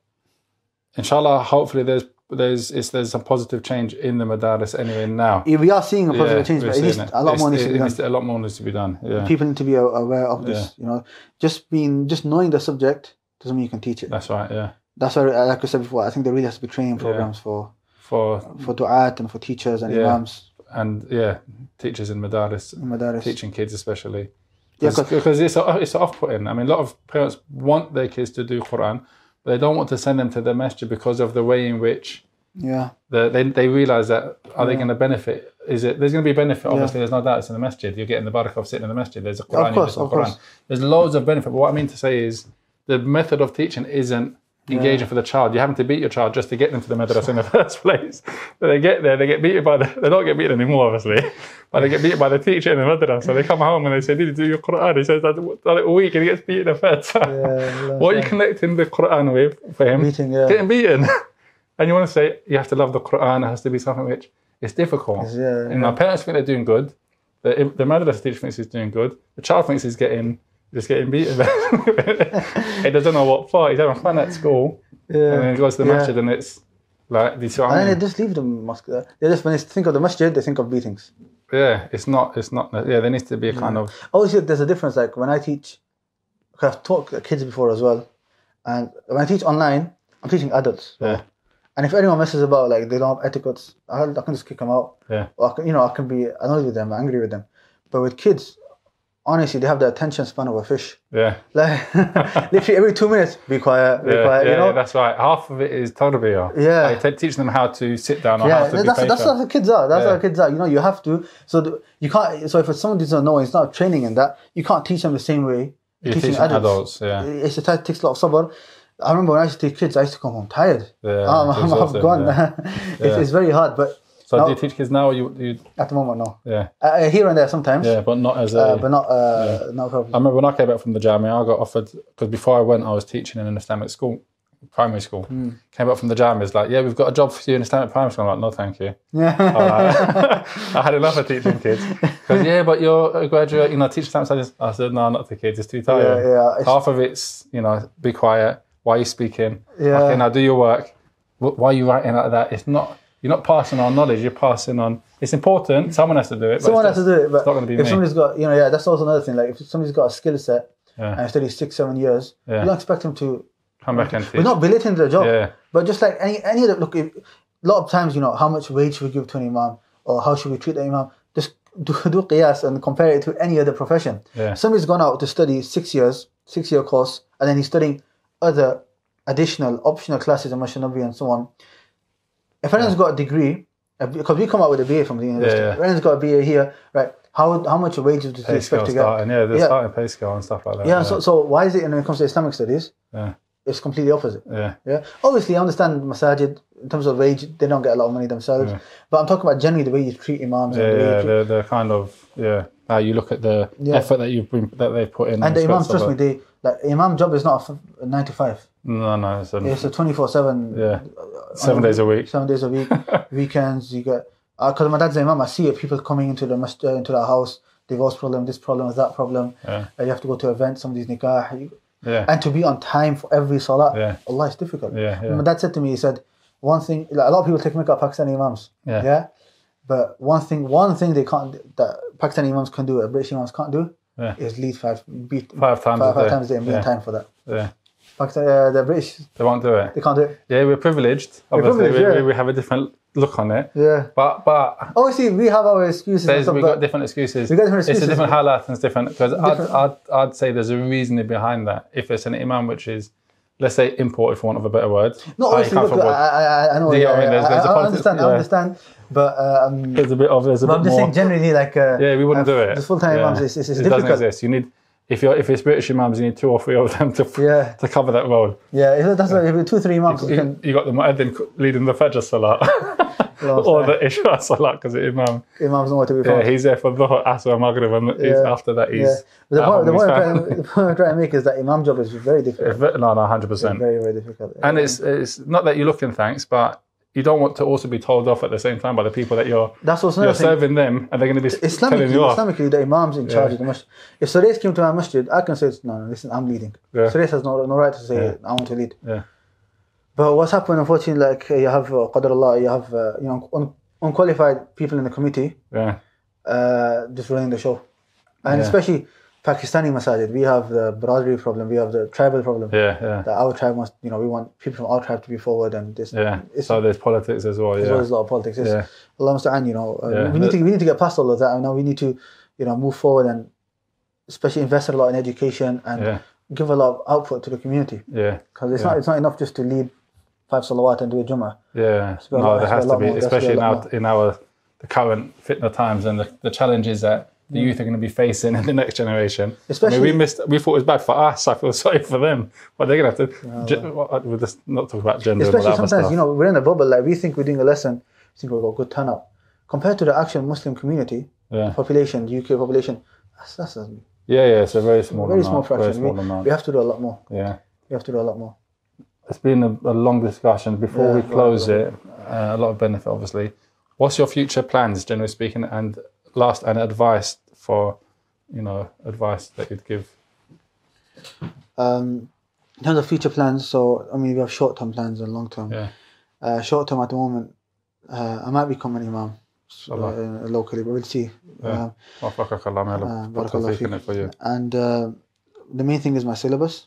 inshallah, hopefully there's some positive change in the madaris anyway now. We are seeing a positive change, but a lot more needs to be done. A lot more needs to be done. People need to be aware of this. Just knowing the subject doesn't mean you can teach it. That's right. That's why, like I said before, I think there really has to be training programs for du'at and for teachers and imams. And teachers in madaris, teaching kids especially. Because it's off-putting. I mean, a lot of parents want their kids to do Quran, but they don't want to send them to the masjid because of the way in which they realise that are they going to benefit? There's going to be benefit, obviously, there's no doubt it's in the masjid. You're getting the barakah of sitting in the masjid. There's a Quran, of course. There's loads of benefit, but what I mean to say is the method of teaching isn't engaging for the child. You're having to beat your child just to get them to the madrasah in the first place. But they get there, they get beaten they don't get beaten anymore, obviously, but they get beaten by the teacher in the madrasah. So they come home and they say, did you do your Quran? He says, I've done it a week, and he gets beaten the first time. What are you connecting the Quran with for him? Getting beaten. And you want to say, you have to love the Quran, it has to be something which is difficult. And my parents think they're doing good, the madrasah teacher thinks he's doing good, the child thinks he's getting beaten. He doesn't know what for. He's having fun at school, and then he goes to the masjid, and it's like these. And then they just leave the mosque there. They just, when they think of the masjid, they think of beatings. It's not. There needs to be a kind of. Obviously, there's a difference. Like when I teach, I've taught kids before as well, and when I teach online, I'm teaching adults. And if anyone messes about, like they don't have etiquettes, I can just kick them out. Yeah. Or I can be annoyed with them, angry with them. But with kids, honestly, they have the attention span of a fish. Yeah. Like literally every 2 minutes, be quiet, be quiet. Yeah, you know? Yeah, that's right. Half of it is tarbiyah. Yeah. Like, teach them how to sit down or how to be patient. That's what the kids are. That's what the kids are. You know, you have to. So you can't. So if someone doesn't know, it's not training in that. You can't teach them the same way you're teaching adults. Yeah. It takes a lot of sabr. I remember when I used to teach kids, I used to come home tired. Yeah. I've gone. Yeah. It's very hard, but. So now, do you teach kids now? Or you at the moment, no. Yeah. Here and there sometimes. Yeah, but not as a. But not not probably. I remember when I came back from the Jamia, I got offered, because before I went, I was teaching in an Islamic school, primary school. Came back from the Jamia, it's like, yeah, we've got a job for you in Islamic primary school. I'm like, no, thank you. Yeah. I had enough of teaching kids. Because yeah, but you're a graduate, teach Islamic studies. I said, no, not the kids. It's too tired. Yeah. Half of it's, be quiet. Why are you speaking? Yeah. Okay, now do your work. Why are you writing like that? It's not. You're not passing on knowledge. You're passing on. It's important. Someone has to do it. Someone has to do it. But it's not going to be if me. somebody's got, that's also another thing. Like if somebody's got a skill set and studies 6-7 years, you don't expect them to come back and teach. We're not belittling the job. Yeah. But just like any other look, a lot of times, how much weight should we give to an imam, or how should we treat the imam? Just do qiyas and compare it to any other profession. Yeah. Somebody's gone out to study 6 years, 6-year course, and then he's studying other additional optional classes in Masjid Nabi and so on. If anyone's got a degree, because we come out with a BA from the university, if anyone's got a BA here, right? How much wages do you expect to get? The starting pay scale and stuff like that. Yeah. So why is it when it comes to Islamic studies? Yeah. It's completely opposite. Yeah. Obviously, I understand Masjid in terms of wage, they don't get a lot of money themselves. Yeah. But I'm talking about generally the way you treat imams. The kind of how you look at the effort that they've put in. And the imams, trust me, imam job is not a 9 to 5. No, it's a 24/7. Yeah. 7 days a week. 7 days a week. Weekends you get. Because my dad's an imam, I see people coming into the masjid, into the house, divorce problem, this problem, that problem. Yeah. You have to go to events, somebody's nikah. Yeah. And to be on time for every salah. Yeah. Allah, it's difficult. Yeah. My dad said to me, he said, one thing, a lot of people take mick out Pakistani imams. Yeah. But one thing they can't, that Pakistani imams can do, British imams can't do, is lead five times a day and be on time for that. Yeah. Pakistan, the British, they won't do it. They can't do it. Yeah, we're privileged. Obviously, we have a different look on it. Yeah. But obviously, we have our excuses. We've got different excuses. It's a different halat and it's different. Because I'd say there's a reason behind that. If it's an imam which is, let's say, imported for want of a better word. No, obviously, look, I know. I understand. But there's a bit more. I'm just saying generally, like we wouldn't do it. The full-time imams is difficult. It doesn't exist. You need. If it's British imams, you need 2 or 3 of them to cover that role. Yeah, that's why if 2 or 3 imams, you got the mu'adhin leading the Fajr Salat or the Isha Salat, because the imam's nowhere to be found. Yeah, he's there for Dhuhr, Asr, Maghrib, and after that he's. The point I'm trying to make is that imam job is very difficult. No, 100%. It's very, very difficult. And it's not that you're looking thanks, but you don't want to also be told off at the same time by the people that you're serving them, and they're going to be telling you off. Islamically, the imam's in charge of the masjid. If Suresh came to my masjid, I can say, no, listen, I'm leading. Suresh has no right to say, I want to lead. Yeah. But what's happened, unfortunately, like you have Qadr Allah, you have unqualified people in the committee just running the show. And especially Pakistani masajid, we have the Brotherly problem, we have the tribal problem. That our tribe must, we want people from our tribe to be forward, and this. So there's politics as well. There's a lot of politics. Allah musta'an, we need to get past all of that. We need to, move forward and especially invest a lot in education and give a lot of output to the community. Because it's not enough just to lead 5 salawat and do a Jummah. There has to be, especially now in the current fitna times and the challenges that the youth are going to be facing in the next generation. Especially, we thought it was bad for us. I feel sorry for them, but they're going to have to. We'll just not talk about gender. Especially sometimes, we're in a bubble. Like we think we're doing a lesson, we think we've got good turnout compared to the actual Muslim community population, the UK population. That's it's a very small fraction. We have to do a lot more. We have to do a lot more. It's been a long discussion. Before we close it, a lot of benefit, obviously. What's your future plans, generally speaking, and last and advice for, advice that you'd give? In terms of future plans, we have short-term plans and long-term. Short-term at the moment, I might become an imam locally, but we'll see. For you. And the main thing is my syllabus.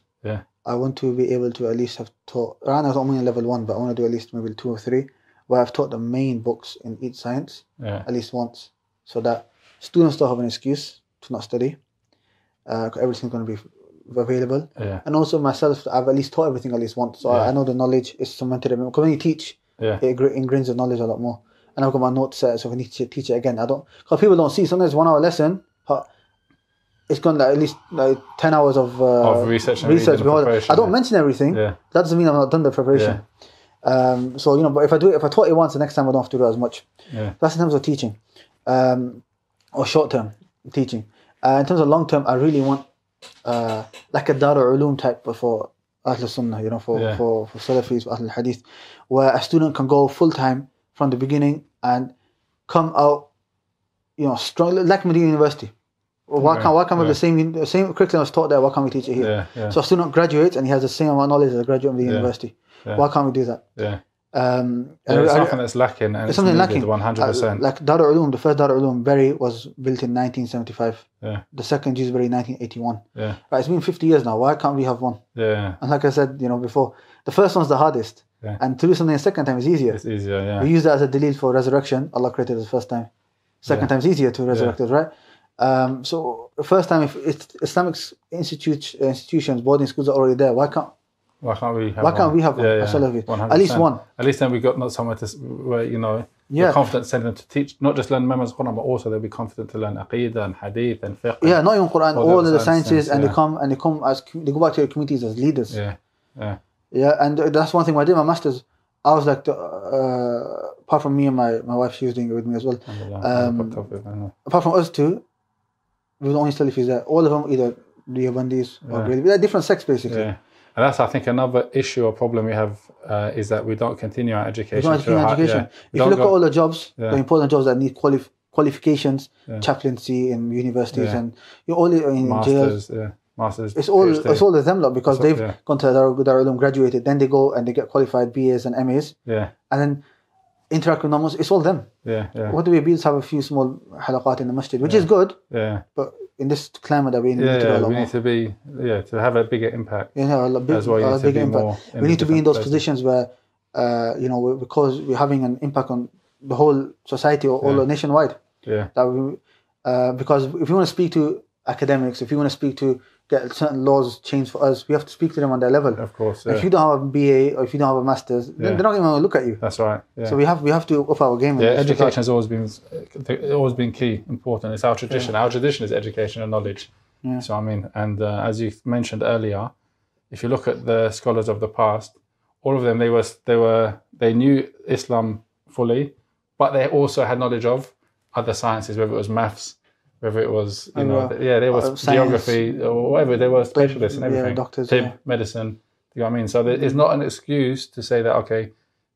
I want to be able to at least have taught, right now it's only in level 1, but I want to do at least maybe 2 or 3, where I've taught the main books in each science at least once, so that students don't have an excuse to not study. Everything's going to be available. And also myself, I've at least taught everything at least once, so I know the knowledge is cemented. Because when you teach, it ingrains the knowledge a lot more. And I've got my notes set, so if I need to teach it again, because people don't see, sometimes 1 hour lesson, it's gone like at least like 10 hours of research. I don't mention everything. That doesn't mean I've not done the preparation. So, you know, but if I taught it once, the next time I don't have to do it as much. That's in terms of teaching, or short-term teaching. In terms of long-term, I really want like a Darul Uloom type for Ahlul Sunnah, you know, for Salafis, for Ahlul Hadith, where a student can go full-time from the beginning and come out, you know, strong, like Medina University. Why can't we have the same curriculum was taught there? Why can't we teach it here? So a student graduates and he has the same amount of knowledge as a graduate of the university. Why can't we do that? It's something that's lacking, and it's something lacking. 100%. Like Darul Uloom, the first Darul Uloom, Bury, was built in 1975. The second Dewsbury, 1981. Right, it's been 50 years now. Why can't we have one? And like I said, you know, before, the first one's the hardest, and to do something the second time is easier. It's easier. We use that as a delil for resurrection. Allah created us the first time. Second time is easier to resurrect us, right? So the first time, if it's Islamic institutions, boarding schools are already there, why can't we have one? At least one. At least then we got not somewhere to where, you know, we're confident sending them to teach, not just learn Memorize the Quran, but also they'll be confident to learn Aqidah and Hadith and Fiqh. Not even Quran, all of the sciences, and they come as they go back to their communities as leaders. And that's one thing. When I did my masters, I was like, apart from me and my wife, she was doing it with me as well. Apart from us two, we were the only Salafis there. All of them either Deobandis or Brady. They're different sects basically. And that's, I think, another issue or problem we have is that we don't continue our education. If you look at all the jobs, the important jobs that need qualifications, chaplaincy in universities and all in jails. Masters. It's all of them lot, because they've gone to Darul Uloom, graduated, then they go and they get qualified BAs and MAs. And then interact with normals, it's all them. What do we do? Have a few small halaqat in the masjid, which is good. But in this climate that we need to do a lot more. We need to be to have a bigger impact. Bigger impact. We need to be in those positions where you know, because we're having an impact on the whole society or all nationwide. Because if you want to speak to academics, if you want to speak to get certain laws changed for us, we have to speak to them on their level. Of course. If you don't have a BA or if you don't have a master's, they're not even going to look at you. That's right. So we have to up our game. Education has always been key, important. It's our tradition. Our tradition is education and knowledge. So I mean, and as you mentioned earlier, if you look at the scholars of the past, all of them they knew Islam fully, but they also had knowledge of other sciences, whether it was maths, whether it was, you know, there was science, geography or whatever. They were specialists in everything. Doctors, Tib, medicine. You know what I mean? So it's not an excuse to say that, okay,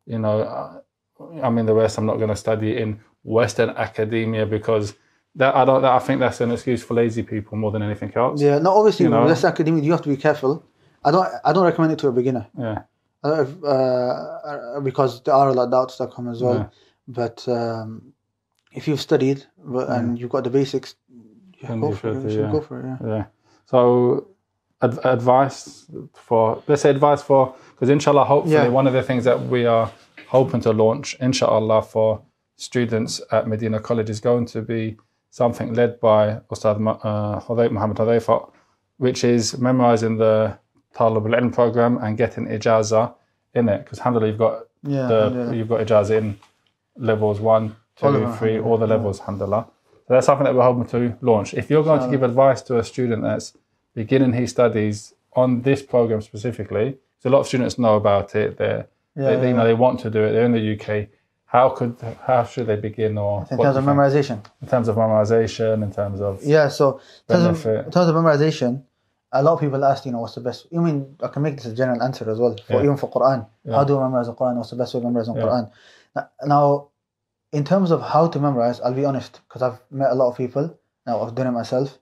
you know, I'm in the West, I'm not going to study in Western academia, because I think that's an excuse for lazy people more than anything else. No, obviously, Western academia, you have to be careful. I don't recommend it to a beginner. Because there are a lot of doubts that come as well. But if you've studied and you've got the basics, go for it. So advice for, because inshallah, hopefully one of the things that we are hoping to launch, inshallah, for students at Medina College is going to be something led by Ustadh Muhammad Huzaifah, which is memorizing the Talib al-Ilm program and getting ijazah in it. Because alhamdulillah, you've got ijazah in levels 1, 2, 3, all the levels, alhamdulillah. So that's something that we're hoping to launch. If you're going to give advice to a student that's beginning his studies on this program specifically, so a lot of students know about it, they want to do it, they're in the UK, how should they begin? Or in terms of memorization? In terms of memorization, in terms of in terms of memorization, a lot of people ask, what's the best? I mean, I can make this a general answer as well, even for Quran. How do I memorize the Quran? What's the best way to memorize the Quran? Now, in terms of how to memorize, I'll be honest, because I've met a lot of people. Now, I've done it myself.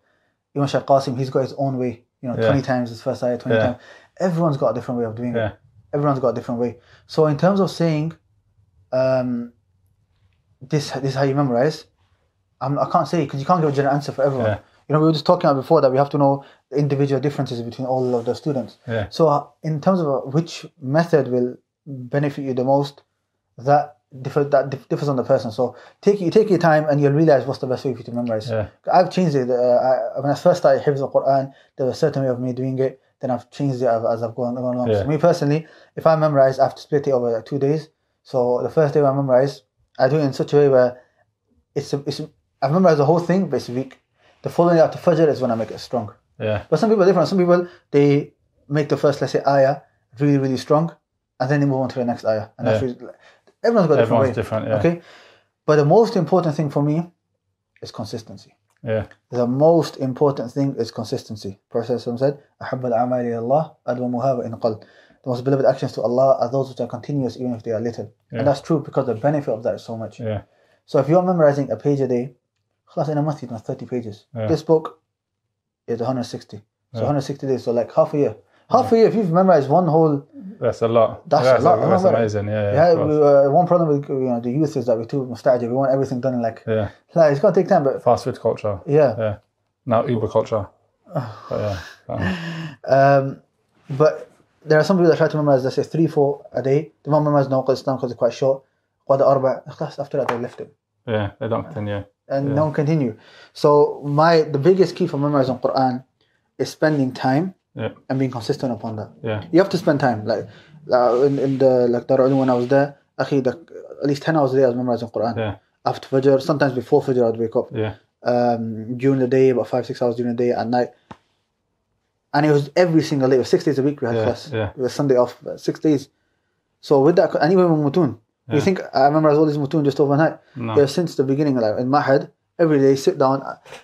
Even Shaykh Haitham, he's got his own way. 20 times his first ayah, 20 times. Everyone's got a different way of doing it. Everyone's got a different way. So in terms of saying, this is how you memorize, I can't say, because you can't give a general answer for everyone. We were just talking about before that we have to know the individual differences between all of the students. Yeah. So in terms of which method will benefit you the most, that differs on the person. So take your time and you'll realize what's the best way for you to memorize. Yeah. I've changed it. When I first started Hifz al-Quran, there was a certain way of me doing it. Then I've changed it as I've gone along. Yeah. So me personally, if I memorize, I have to split it over like 2 days. So the first day when I memorize, I do it in such a way where I've memorized the whole thing, but it's weak. The following day after Fajr is when I make it strong. Yeah. But some people are different. Some people, they make the first, let's say, ayah really, really strong, and then they move on to the next ayah. And that's really, everyone's got a different way. Different, yeah. Okay? But the most important thing for me is consistency. Yeah. The most important thing is consistency. Prophet said, أَحَبَّ الْأَعْمَالِ إِلَى اللَّهِ أَدْوَمُهَا وَإِنْ قَلَّ. The most beloved actions to Allah are those which are continuous, even if they are little. Yeah. And that's true because the benefit of that is so much. Yeah. So if you're memorizing a page a day, in a month you've done 30 pages. Yeah. This book is 160. So 160 days, so like half a year. Half Yeah. a year, if you've memorized one whole... That's a lot. That's a lot. That's amazing, yeah. One problem with the youth is that we're too musta'jil. We want everything done in like it's going to take time, but... Fast food culture. Yeah. Now Uber culture. But yeah. But there are some people that try to memorize, let's say 3-4 a day. They won't memorize Nawqat Islam because it's quite short. After that they left it. Yeah, they don't continue. And don't continue. So the biggest key for memorizing Quran is spending time and being consistent upon that. Yeah. You have to spend time. Like in the Darul Ulum when I was there, at least 10 hours a day I was memorizing Quran. Yeah. After Fajr, sometimes before Fajr I'd wake up. Yeah. During the day, about 5-6 hours during the day, at night. And it was every single day. It was 6 days a week we had class. Yeah. It was Sunday off, 6 days. So with that, and even with Mutoon. You think I memorized all these Mutoon just overnight? No. Yeah, since the beginning, like in Mahad, every day sit down,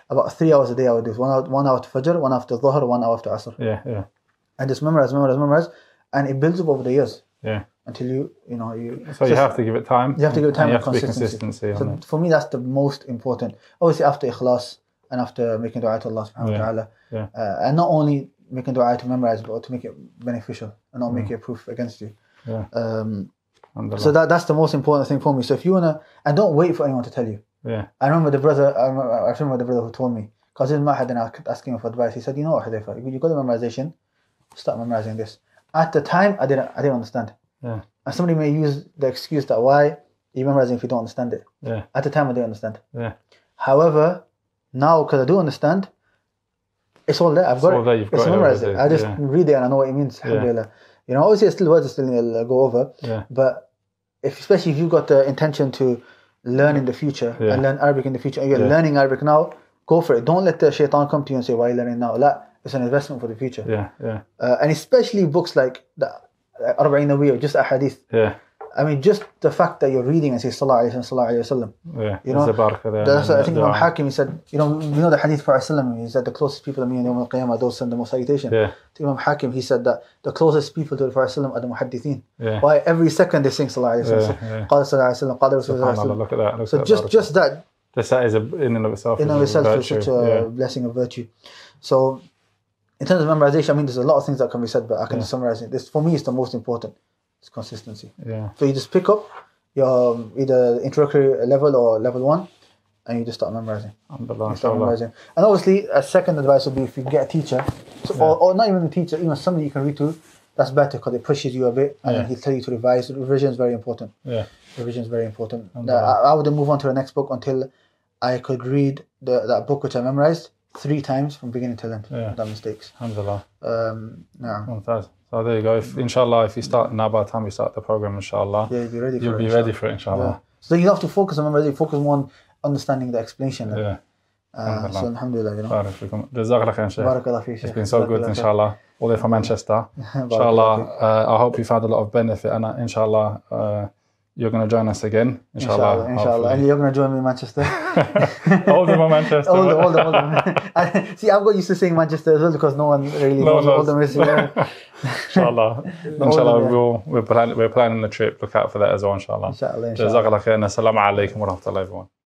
about 3 hours a day I would do. 1 hour after Fajr, 1 after Dhuhr, 1 hour after Asr. Yeah. And just memorize. And it builds up over the years. Yeah. Until you So you have to give it time. You have to give it time and consistency. So for me, that's the most important. Obviously, after Ikhlas and after making dua to Allah subhanahu wa ta'ala. Yeah. And not only making dua to memorize, but to make it beneficial and not make it proof against you. Yeah. So that's the most important thing for me. So if you wanna, and don't wait for anyone to tell you. Yeah. I remember the brother who told me, because in Mahad and I kept asking him for advice. He said, you know what, Huzaifah, you got the memorization, start memorizing this. At the time, I didn't understand. Yeah. And somebody may use the excuse that why are you memorizing if you don't understand it. Yeah. At the time, I didn't understand. Yeah. However, now because I do understand, it's all there. I've got it. It's memorized. I just read it and I know what it means. Alhamdulillah. You know, obviously, words are still go over. Yeah. But especially if you've got the intention to learn in the future and learn Arabic in the future, and you're learning Arabic now, go for it. Don't let the shaitan come to you and say, why are you learning now? La, it's an investment for the future. Yeah. And especially books like the Arba'in Nawawi or just a Hadith. Yeah. I mean, just the fact that you're reading and say Sallallahu Alaihi Wasallam. Yeah. You know, that's I think Imam Hakim, he said, we know the Hadith for Islam. He said the closest people to me on Yawm al-Qiyamah, those send the most salutation. Yeah. To Imam Hakim, he said that the closest people to the Prophet Islam are the Muhaddithin. Yeah. Why every second they sing Sallallahu Alaihi Wasallam. Qala Sallallahu Alaihi Wasallam, Qala Rasulullah. Look at that. So just that. That is in and of itself. In and of itself is such a blessing of virtue. So in terms of memorization, I mean, there's a lot of things that can be said, but I can just summarize it. This, for me, is the most important. It's consistency. Yeah. So you just pick up your either introductory level or level 1, and you just start memorizing. And obviously, a second advice would be if you get a teacher, or not even a teacher, even somebody you can read to, that's better because it pushes you a bit, and then he'll tell you to revise. Revision is very important. Yeah. Revision is very important. I wouldn't move on to the next book until I could read that book which I memorized 3 times from beginning to end without mistakes. Alhamdulillah. No. So there you go. Inshallah, if you start now, by the time we start the program, inshallah, you'll be ready for it, inshallah. Yeah. So you have to focus on memorizing, focus more on understanding the explanation. Yeah. So alhamdulillah, Jazakallah khair, Shaykh. Barakallah fi, Shaykh. It's been so good, inshallah. All the way from Manchester. Inshallah, I hope you found a lot of benefit, and inshallah, you're going to join us again, inshallah. And you're going to join me in Manchester. Oldham, Manchester. Oldham. See, I've got used to saying Manchester as well because no one really knows Oldham is. Inshallah. We're planning the trip. Look out for that as well, inshallah. Inshallah. Jazakallah khair. Assalamu alaikum wa rahmatullahi wa barakatuh.